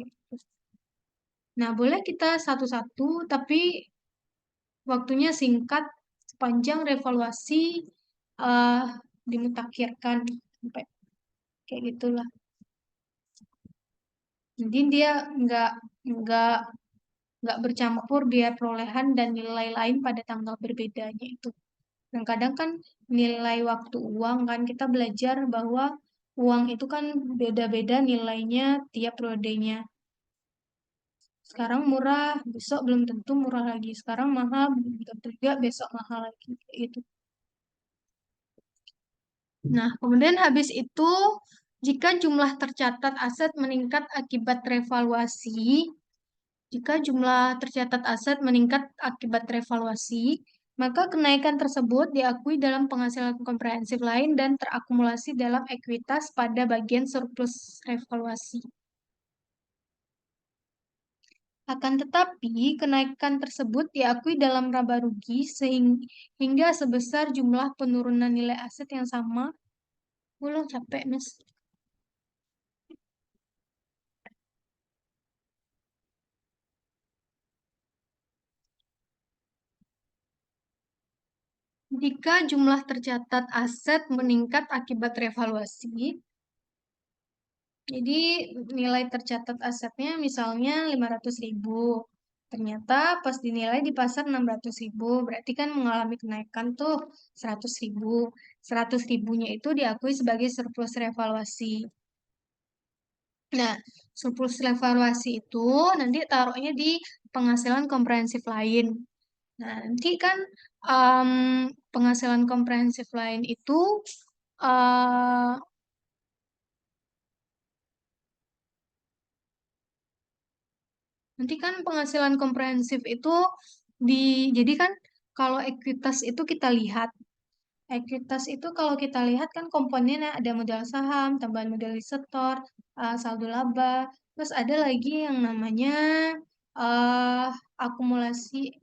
Nah, boleh kita satu-satu, tapi waktunya singkat, sepanjang revaluasi eh dimutakhirkan sampai kayak gitulah. Jadi dia nggak nggak nggak bercampur biaya perolehan dan nilai lain pada tanggal berbedanya itu. Dan kadang kan nilai waktu uang kan kita belajar bahwa uang itu kan beda-beda nilainya tiap periodenya. Sekarang murah, besok belum tentu murah lagi. Sekarang mahal, belum tentu juga besok mahal lagi. Kayak gitu. Nah, kemudian habis itu, jika jumlah tercatat aset meningkat akibat revaluasi, jika jumlah tercatat aset meningkat akibat revaluasi, maka kenaikan tersebut diakui dalam penghasilan komprehensif lain dan terakumulasi dalam ekuitas pada bagian surplus revaluasi. Akan tetapi, kenaikan tersebut diakui dalam laba rugi sehingga sebesar jumlah penurunan nilai aset yang sama. Ulang capek, Mas. Jika jumlah tercatat aset meningkat akibat revaluasi, jadi nilai tercatat asetnya misalnya 500.000. Ternyata pas dinilai di pasar 600.000, berarti kan mengalami kenaikan tuh 100.000. 100.000-nya itu diakui sebagai surplus revaluasi. Nah, surplus revaluasi itu nanti taruhnya di penghasilan komprehensif lain. Nah, nanti kan penghasilan komprehensif lain itu eh, nanti kan penghasilan komprehensif itu jadi kan kalau ekuitas itu kita lihat. Ekuitas itu kalau kita lihat kan komponennya ada modal saham, tambahan modal setor, saldo laba, terus ada lagi yang namanya eh akumulasi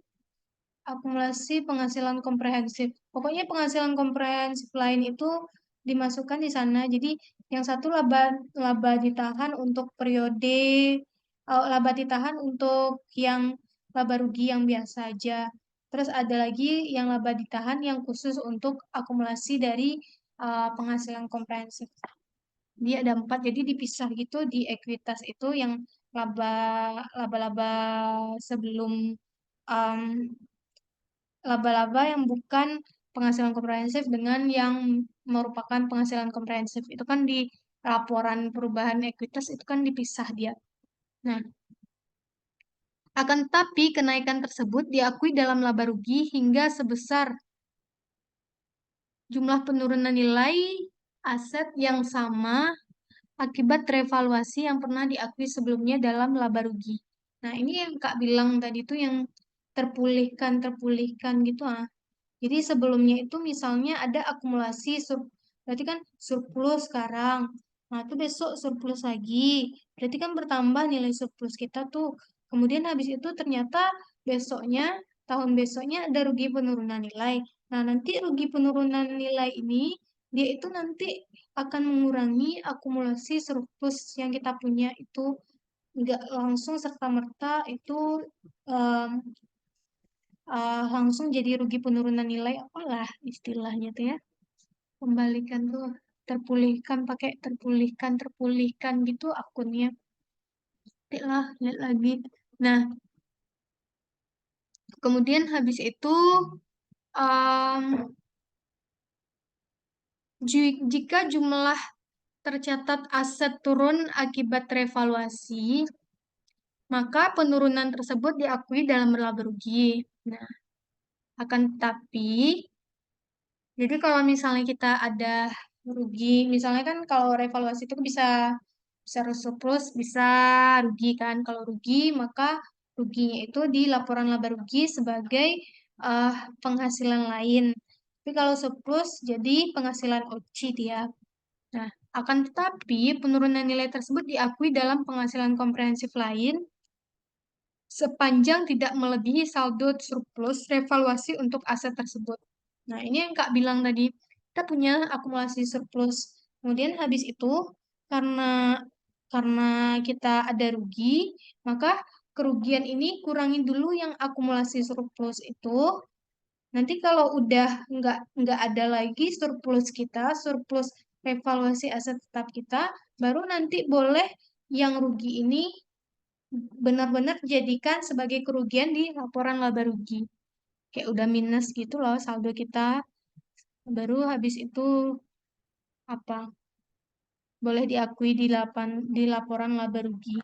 akumulasi penghasilan komprehensif. Pokoknya penghasilan komprehensif lain itu dimasukkan di sana. Jadi yang satu laba laba ditahan untuk periode laba ditahan untuk yang laba rugi yang biasa aja. Terus ada lagi yang laba ditahan yang khusus untuk akumulasi dari penghasilan komprehensif. Dia ada 4, jadi dipisah gitu di ekuitas itu yang laba laba-laba sebelum um, laba-laba yang bukan penghasilan komprehensif dengan yang merupakan penghasilan komprehensif. Itu kan di laporan perubahan ekuitas itu kan dipisah dia. Nah, akan tetapi kenaikan tersebut diakui dalam laba rugi hingga sebesar jumlah penurunan nilai aset yang sama akibat revaluasi yang pernah diakui sebelumnya dalam laba rugi. Nah, ini yang Kak bilang tadi tuh yang terpulihkan gitu ah. Jadi sebelumnya itu misalnya ada akumulasi, berarti kan surplus sekarang. Nah, itu besok surplus lagi. Berarti kan bertambah nilai surplus kita tuh. Kemudian habis itu ternyata besoknya, tahun besoknya ada rugi penurunan nilai. Nah, nanti rugi penurunan nilai ini, dia itu nanti akan mengurangi akumulasi surplus yang kita punya itu nggak langsung serta-merta itu em, langsung jadi rugi penurunan nilai, apalah istilahnya tuh ya. Kembalikan tuh, terpulihkan, pakai terpulihkan gitu akunnya. Nanti lah, lihat lagi. Nah, kemudian habis itu, em, jika jumlah tercatat aset turun akibat revaluasi, maka penurunan tersebut diakui dalam laba rugi. Nah, akan tetapi, jadi kalau misalnya kita ada rugi, misalnya kan kalau revaluasi itu bisa bisa surplus, bisa rugi kan. Kalau rugi, maka ruginya itu di laporan laba rugi sebagai eh, penghasilan lain. Tapi kalau surplus jadi penghasilan OCI dia. Nah, akan tetapi penurunan nilai tersebut diakui dalam penghasilan komprehensif lain sepanjang tidak melebihi saldo surplus revaluasi untuk aset tersebut. Nah, ini yang Kak bilang tadi, kita punya akumulasi surplus. Kemudian habis itu karena karena kita ada rugi, maka kerugian ini kurangi dulu yang akumulasi surplus itu. Nanti kalau udah nggak ada lagi surplus kita, surplus revaluasi aset tetap kita, baru nanti boleh yang rugi ini benar-benar jadikan sebagai kerugian di laporan laba rugi. Kayak udah minus gitu loh saldo kita. Baru habis itu apa? Boleh diakui di laporan laba rugi.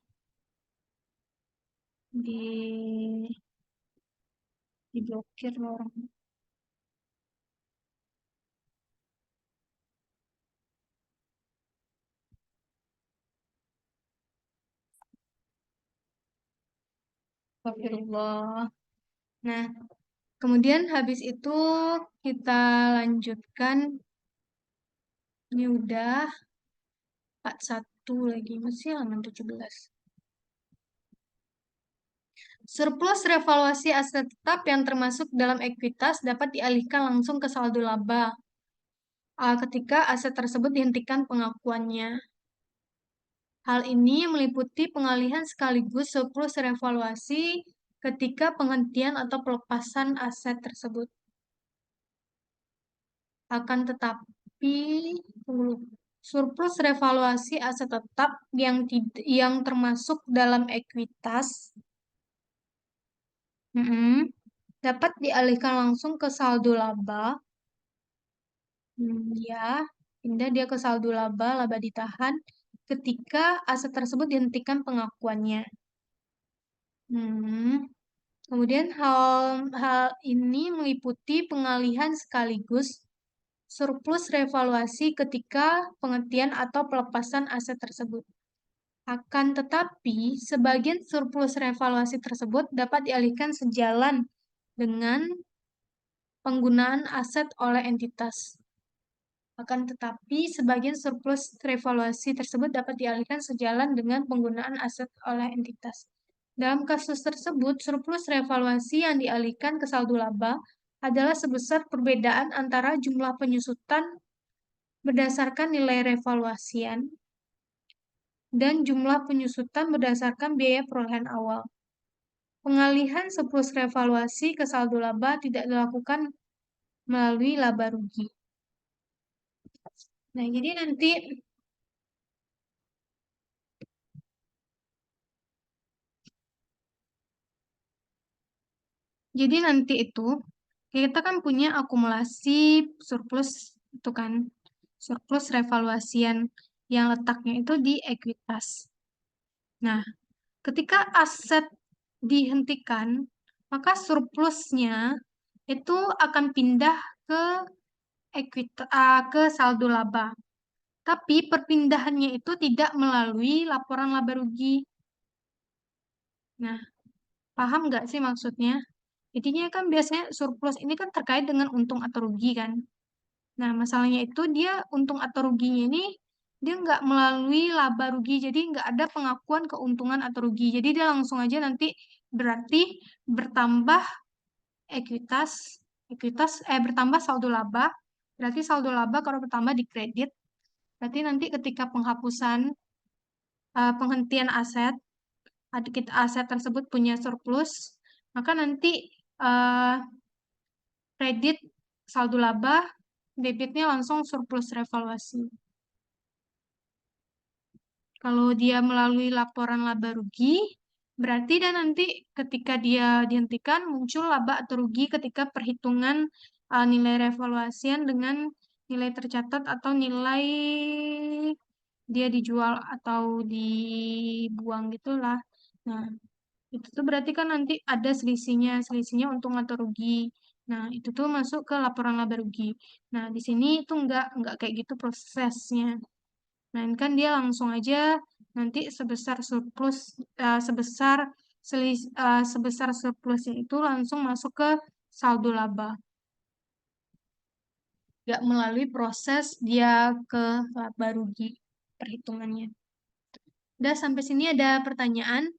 Diblokir loh orang. Astagfirullah. Nah, kemudian habis itu kita lanjutkan. Ini udah 41 lagi, masih halaman 17. Surplus revaluasi aset tetap yang termasuk dalam ekuitas dapat dialihkan langsung ke saldo laba ketika aset tersebut dihentikan pengakuannya. Hal ini meliputi pengalihan sekaligus surplus revaluasi ketika penghentian atau pelepasan aset tersebut. Akan tetapi, surplus revaluasi aset tetap yang termasuk dalam ekuitas dapat dialihkan langsung ke saldo laba. Ya, pindah dia ke saldo laba, laba ditahan ketika aset tersebut dihentikan pengakuannya. Kemudian hal ini meliputi pengalihan sekaligus surplus revaluasi ketika penghentian atau pelepasan aset tersebut. Akan tetapi, sebagian surplus revaluasi tersebut dapat dialihkan sejalan dengan penggunaan aset oleh entitas. Akan tetapi, sebagian surplus revaluasi tersebut dapat dialihkan sejalan dengan penggunaan aset oleh entitas. Dalam kasus tersebut, surplus revaluasi yang dialihkan ke saldo laba adalah sebesar perbedaan antara jumlah penyusutan berdasarkan nilai revaluasian dan jumlah penyusutan berdasarkan biaya perolehan awal. Pengalihan surplus revaluasi ke saldo laba tidak dilakukan melalui laba rugi. Nah, jadi nanti itu kita kan punya akumulasi surplus itu kan, surplus revaluasian yang letaknya itu di ekuitas. Nah, ketika aset dihentikan, maka surplusnya itu akan pindah ke ke saldo laba. Tapi perpindahannya itu tidak melalui laporan laba rugi. Nah, paham nggak sih maksudnya? Intinya kan biasanya surplus ini kan terkait dengan untung atau rugi kan. Nah, masalahnya itu dia untung atau ruginya ini dia nggak melalui laba rugi, jadi nggak ada pengakuan keuntungan atau rugi. Jadi dia langsung aja nanti berarti bertambah ekuitas, bertambah saldo laba, berarti saldo laba kalau bertambah di kredit, berarti nanti ketika penghentian aset, aset tersebut punya surplus, maka nanti eh, kredit saldo laba, debitnya langsung surplus revaluasi. Kalau dia melalui laporan laba rugi, berarti dan nanti ketika dia dihentikan muncul laba atau rugi ketika perhitungan nilai revaluasian dengan nilai tercatat atau nilai dia dijual atau dibuang gitulah. Nah, itu tuh berarti kan nanti ada selisihnya untung atau rugi. Nah, itu tuh masuk ke laporan laba rugi. Nah, di sini itu enggak kayak gitu prosesnya. Melainkan dia langsung aja nanti sebesar surplus sebesar surplusnya itu langsung masuk ke saldo laba. Nggak melalui proses dia ke laba rugi perhitungannya. Udah sampai sini ada pertanyaan?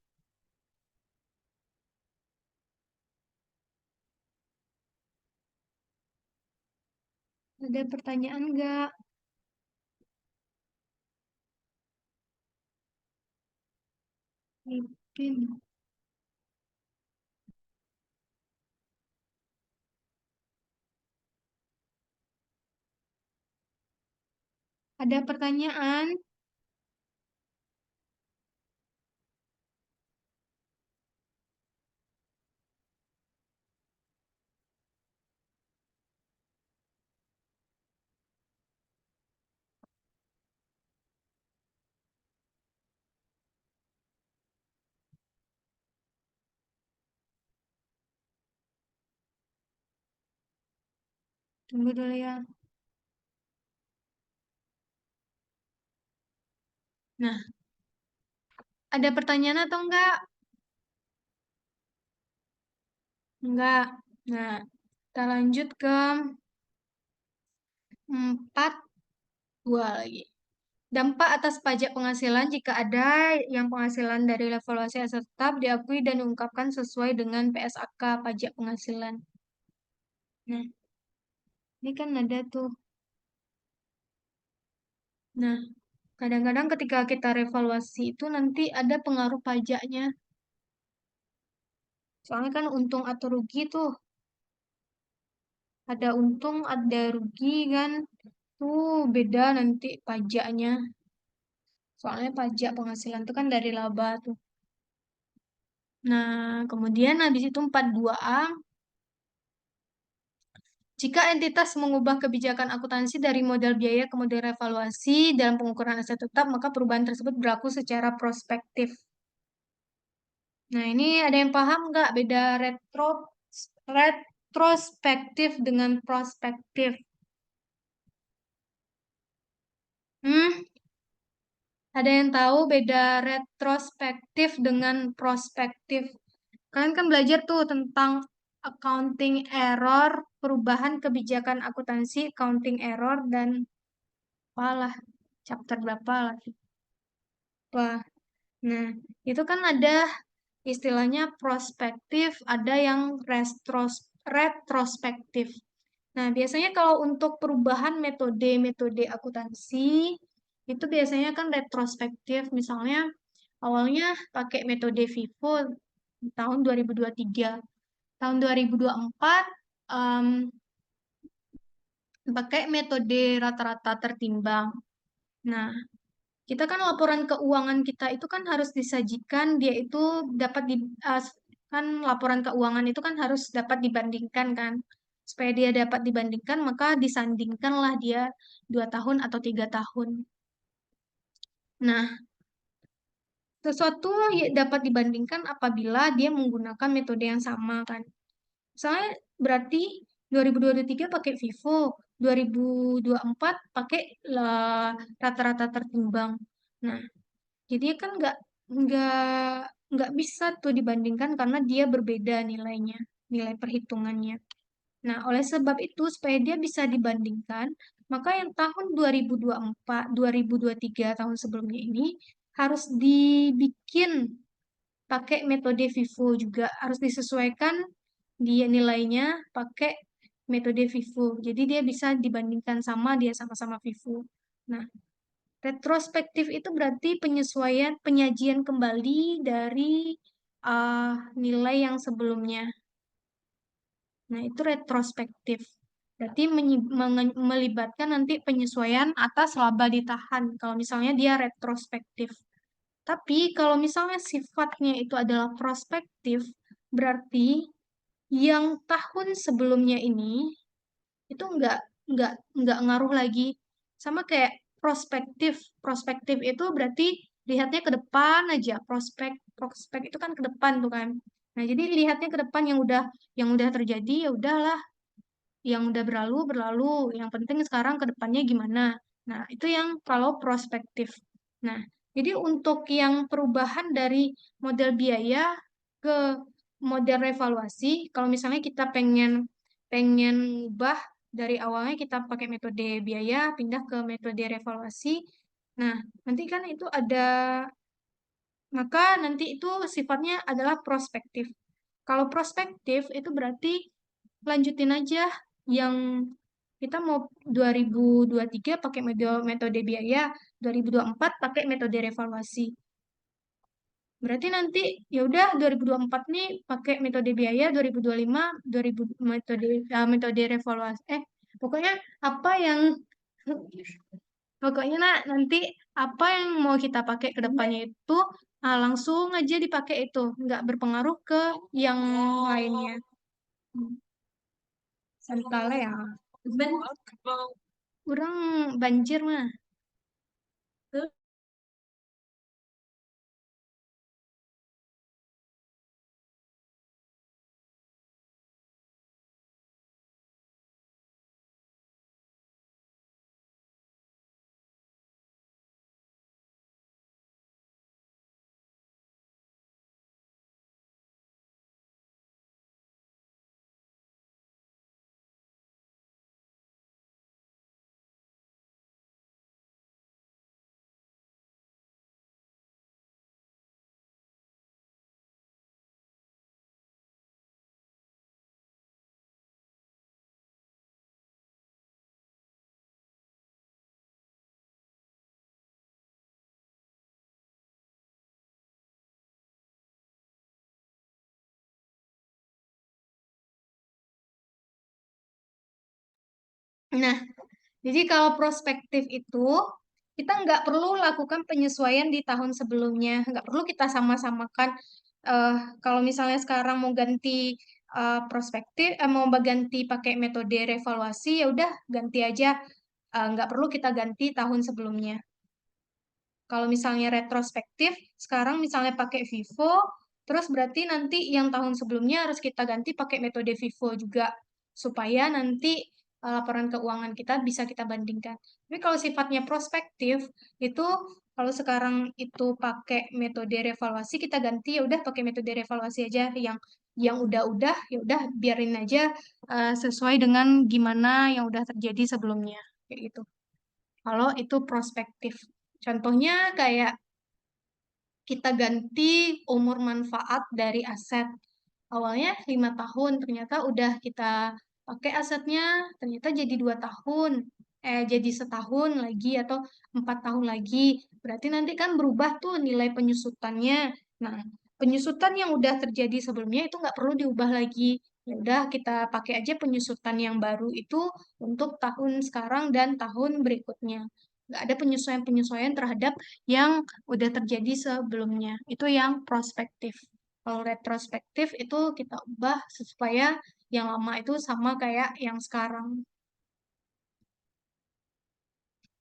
Ada pertanyaan nggak? Ipin. Ada pertanyaan? Tunggu dulu ya. Nah, ada pertanyaan atau enggak? Enggak. Nah, kita lanjut ke 4.2 lagi. Dampak atas pajak penghasilan jika ada yang penghasilan dari evaluasi aset tetap diakui dan diungkapkan sesuai dengan PSAK pajak penghasilan. Nah, ini kan ada tuh. Nah, kadang-kadang ketika kita revaluasi itu nanti ada pengaruh pajaknya. Soalnya kan untung atau rugi tuh. Ada untung, ada rugi kan. Tuh beda nanti pajaknya. Soalnya pajak penghasilan itu kan dari laba tuh. Nah, kemudian habis itu 42A, jika entitas mengubah kebijakan akuntansi dari model biaya ke model revaluasi dalam pengukuran aset tetap, maka perubahan tersebut berlaku secara prospektif. Nah, ini ada yang paham nggak beda retrospektif dengan prospektif? Hmm? Ada yang tahu beda retrospektif dengan prospektif? Kalian kan belajar tuh tentang accounting error, perubahan kebijakan akuntansi, accounting error, dan apalah, chapter berapa lah. Wah, nah itu kan ada istilahnya prospektif, ada yang retrospektif. Nah, biasanya kalau untuk perubahan metode-metode akuntansi, itu biasanya kan retrospektif. Misalnya, awalnya pakai metode FIFO tahun 2023. Tahun 2024, em, pakai metode rata-rata tertimbang. Nah, kita kan laporan keuangan kita itu kan harus disajikan, dia itu dapat kan laporan keuangan itu kan harus dapat dibandingkan kan. Supaya dia dapat dibandingkan, maka disandingkanlah dia 2 tahun atau 3 tahun. Nah, sesuatu dapat dibandingkan apabila dia menggunakan metode yang sama kan. Misalnya berarti 2023 pakai FIFO, 2024 pakai rata-rata tertimbang. Nah, jadi kan nggak nggak bisa tuh dibandingkan karena dia berbeda nilainya, nilai perhitungannya. Nah, oleh sebab itu supaya dia bisa dibandingkan, maka yang tahun 2024, 2023 tahun sebelumnya ini harus dibikin pakai metode FIFO juga, harus disesuaikan dia nilainya pakai metode FIFO. Jadi dia bisa dibandingkan sama dia sama-sama FIFO. Nah, Retrospektif itu berarti penyesuaian, penyajian kembali dari nilai yang sebelumnya. Nah, itu retrospektif. Berarti melibatkan nanti penyesuaian atas laba ditahan. Kalau misalnya dia retrospektif. Tapi kalau misalnya sifatnya itu adalah prospektif, berarti yang tahun sebelumnya ini itu nggak ngaruh lagi. Sama kayak prospektif. Prospektif itu berarti lihatnya ke depan aja. Prospek prospek itu kan ke depan tuh kan. Nah, jadi lihatnya ke depan yang udah terjadi ya udahlah, yang udah berlalu berlalu. Yang penting sekarang ke depannya gimana. Nah, itu yang kalau prospektif. Nah, jadi untuk yang perubahan dari model biaya ke model revaluasi, kalau misalnya kita pengen pengen ubah dari awalnya kita pakai metode biaya pindah ke metode revaluasi. Nah, nanti kan itu ada, maka nanti itu sifatnya adalah prospektif. Kalau prospektif itu berarti lanjutin aja yang kita mau 2023 pakai metode biaya, 2024 pakai metode revaluasi. Berarti nanti ya udah 2024 nih pakai metode biaya, 2025 2000 metode revaluasi. Pokoknya apa yang pokoknya nanti apa yang mau kita pakai ke depannya itu langsung aja dipakai itu, nggak berpengaruh ke yang lainnya. Sentale ya. Kurang banjir mah. Nah, jadi kalau prospektif itu kita nggak perlu lakukan penyesuaian di tahun sebelumnya, nggak perlu kita sama-samakan. eh Kalau misalnya sekarang mau ganti prospektif, mau ganti pakai metode revaluasi, ya udah ganti aja. Nggak perlu kita ganti tahun sebelumnya. Kalau misalnya retrospektif, sekarang misalnya pakai Vivo, terus berarti nanti yang tahun sebelumnya harus kita ganti pakai metode Vivo juga, supaya nanti laporan keuangan kita bisa kita bandingkan. Tapi kalau sifatnya prospektif, itu kalau sekarang itu pakai metode revaluasi, kita ganti ya udah pakai metode revaluasi aja yang udah-udah ya udah biarin aja sesuai dengan gimana yang udah terjadi sebelumnya kayak gitu. Kalau itu prospektif. Contohnya kayak kita ganti umur manfaat dari aset. Awalnya 5 tahun, ternyata udah kita pakai asetnya, ternyata jadi 2 tahun, jadi setahun lagi atau 4 tahun lagi. Berarti nanti kan berubah tuh nilai penyusutannya. Nah, penyusutan yang udah terjadi sebelumnya itu nggak perlu diubah lagi. Ya udah kita pakai aja penyusutan yang baru itu untuk tahun sekarang dan tahun berikutnya. Nggak ada penyesuaian-penyesuaian terhadap yang udah terjadi sebelumnya. Itu yang prospektif. Kalau retrospektif itu kita ubah supaya yang lama itu sama kayak yang sekarang.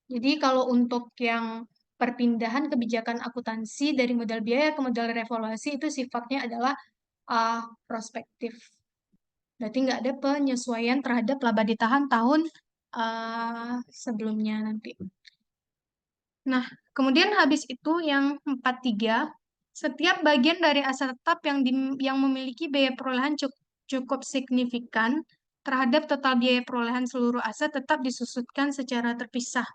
Jadi kalau untuk yang perpindahan kebijakan akuntansi dari modal biaya ke modal revaluasi itu sifatnya adalah prospektif. Berarti nggak ada penyesuaian terhadap laba ditahan tahun sebelumnya nanti. Nah, kemudian habis itu yang 43, setiap bagian dari aset tetap yang memiliki biaya perolehan cukup signifikan terhadap total biaya perolehan seluruh aset tetap disusutkan secara terpisah.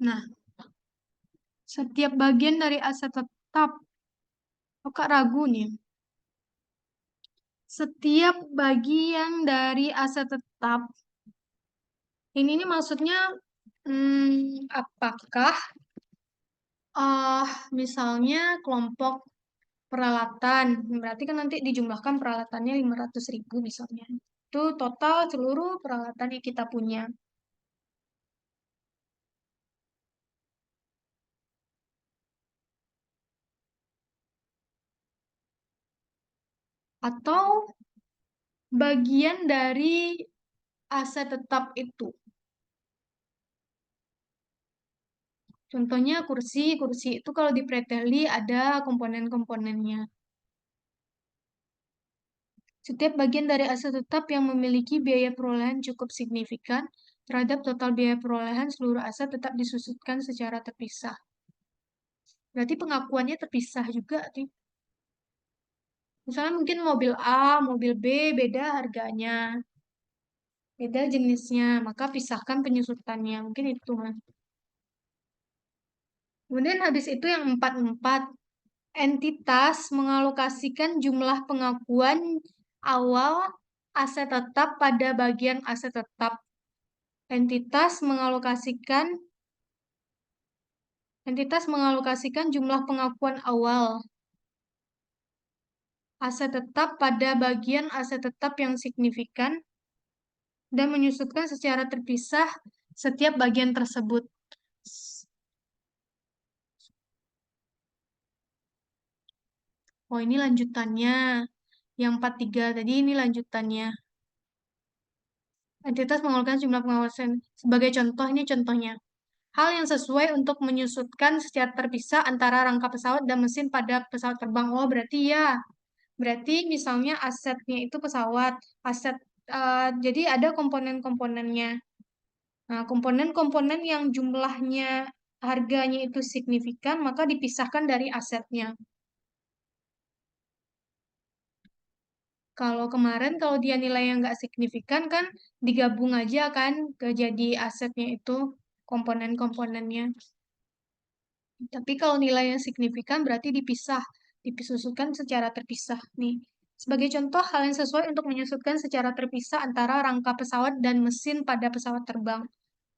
Nah, setiap bagian dari aset tetap, kok ragu nih. setiap bagian dari aset tetap. Ini maksudnya apakah eh misalnya kelompok peralatan, berarti kan nanti dijumlahkan peralatannya 500.000 misalnya. Itu total seluruh peralatan yang kita punya. Atau bagian dari aset tetap itu. Contohnya kursi, kursi itu kalau dipreteli ada komponen-komponennya. Setiap bagian dari aset tetap yang memiliki biaya perolehan cukup signifikan terhadap total biaya perolehan seluruh aset tetap disusutkan secara terpisah. Berarti pengakuannya terpisah juga, nih. Misalnya mungkin mobil A, mobil B, beda harganya, beda jenisnya, maka pisahkan penyusutannya. Mungkin itu, Mas. Kemudian habis itu yang 44, entitas mengalokasikan jumlah pengakuan awal aset tetap pada bagian aset tetap. Entitas mengalokasikan jumlah pengakuan awal aset tetap pada bagian aset tetap yang signifikan dan menyusutkan secara terpisah setiap bagian tersebut. Oh, ini lanjutannya. Yang 43 tadi ini lanjutannya. Entitas mengeluarkan jumlah pengawasan. Sebagai contoh, ini contohnya. Hal yang sesuai untuk menyusutkan secara terpisah antara rangka pesawat dan mesin pada pesawat terbang. Oh, berarti ya. Berarti misalnya asetnya itu pesawat. Jadi ada komponen-komponennya. Nah, komponen-komponen yang jumlahnya harganya itu signifikan, maka dipisahkan dari asetnya. Kalau kemarin, kalau dia nilai yang nggak signifikan kan, digabung aja kan, ke jadi asetnya itu, komponen-komponennya. Tapi kalau nilai yang signifikan berarti disusutkan secara terpisah nih. Sebagai contoh, hal yang sesuai untuk menyusutkan secara terpisah antara rangka pesawat dan mesin pada pesawat terbang,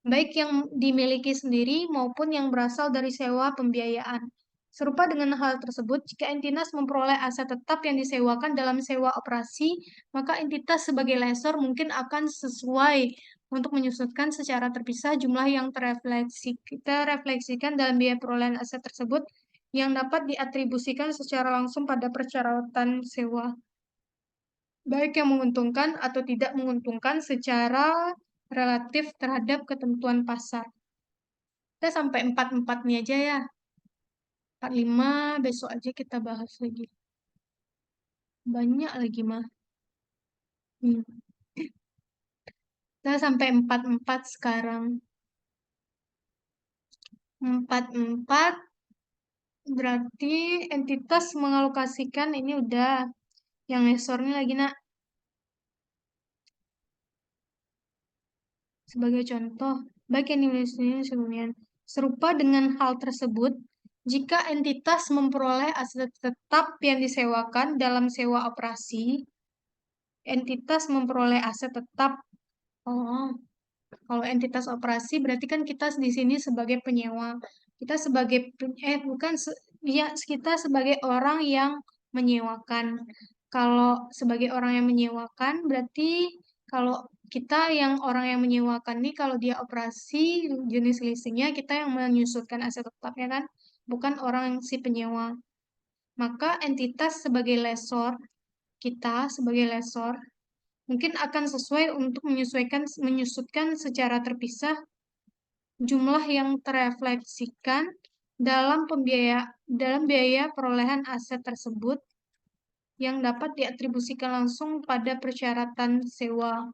baik yang dimiliki sendiri maupun yang berasal dari sewa pembiayaan. Serupa dengan hal tersebut, jika entitas memperoleh aset tetap yang disewakan dalam sewa operasi, maka entitas sebagai lessor mungkin akan sesuai untuk menyusutkan secara terpisah jumlah yang terefleksikan dalam biaya perolehan aset tersebut yang dapat diatribusikan secara langsung pada persyaratan sewa, baik yang menguntungkan atau tidak menguntungkan secara relatif terhadap ketentuan pasar. Kita sampai 44 nih aja ya. 45 besok aja kita bahas lagi. Banyak lagi mah. Hmm. Kita sampai 44 sekarang. 44 berarti entitas mengalokasikan ini udah. Yang lesornya lagi nak. Sebagai contoh, baik yang dimiliki sebelumnya. Serupa dengan hal tersebut, jika entitas memperoleh aset tetap yang disewakan dalam sewa operasi, entitas memperoleh aset tetap. Oh, kalau entitas operasi berarti kan kita di sini sebagai penyewa. Kita sebagai bukan ya, kita sebagai orang yang menyewakan. Kalau sebagai orang yang menyewakan berarti kalau kita yang orang yang menyewakan nih kalau dia operasi jenis leasingnya kita yang menyusutkan aset tetapnya kan, bukan orang yang si penyewa. Maka entitas sebagai lessor, kita sebagai lessor mungkin akan sesuai untuk menyusutkan secara terpisah jumlah yang terefleksikan dalam biaya perolehan aset tersebut yang dapat diatribusikan langsung pada persyaratan sewa,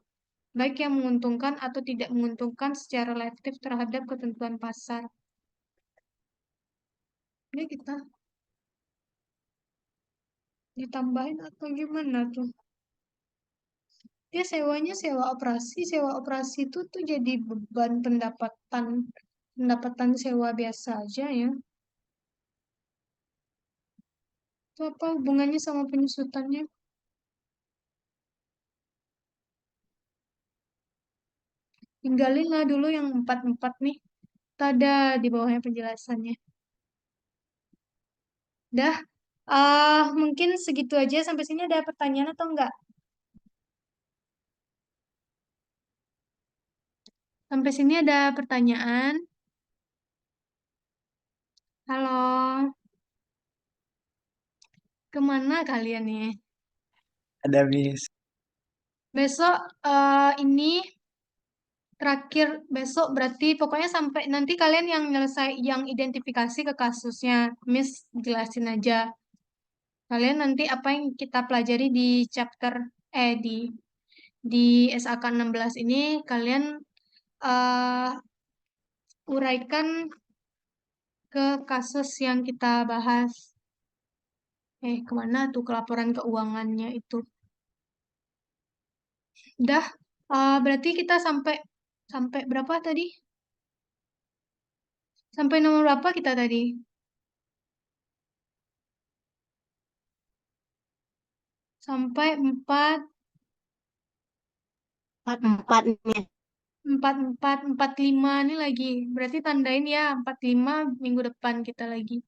baik yang menguntungkan atau tidak menguntungkan secara relatif terhadap ketentuan pasar. Ini kita ditambahin atau gimana tuh? Dia sewanya sewa operasi itu tuh jadi beban pendapatan sewa biasa aja ya. Itu apa hubungannya sama penyusutannya? Tinggalin lah dulu yang 4-4 nih. Ada di bawahnya penjelasannya. Dah, mungkin segitu aja. Sampai sini ada pertanyaan atau enggak? Sampai sini ada pertanyaan? Halo, kemana kalian nih? Ada Miss. Besok ini terakhir besok berarti pokoknya sampai nanti kalian yang nyelesai yang identifikasi ke kasusnya. Miss jelasin aja. Kalian nanti apa yang kita pelajari di chapter di SAK 16 ini kalian eh uraikan ke kasus yang kita bahas. Kemana tuh kelaporan keuangannya itu? Udah, berarti kita sampai sampai berapa tadi? Sampai nomor berapa kita tadi? Sampai 4-4-nya. 45 ini lagi. Berarti tandain ya 45 minggu depan kita lagi.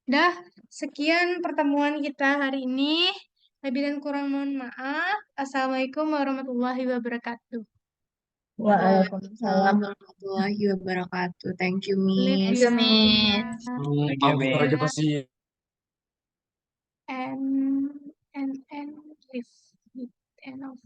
Dah, sekian pertemuan kita hari ini. Lebih dan kurang mohon maaf. Assalamualaikum warahmatullahi wabarakatuh. Waalaikumsalam warahmatullahi wabarakatuh. Thank you, Miss. Live Miss. Thank you, Miss. and live. End of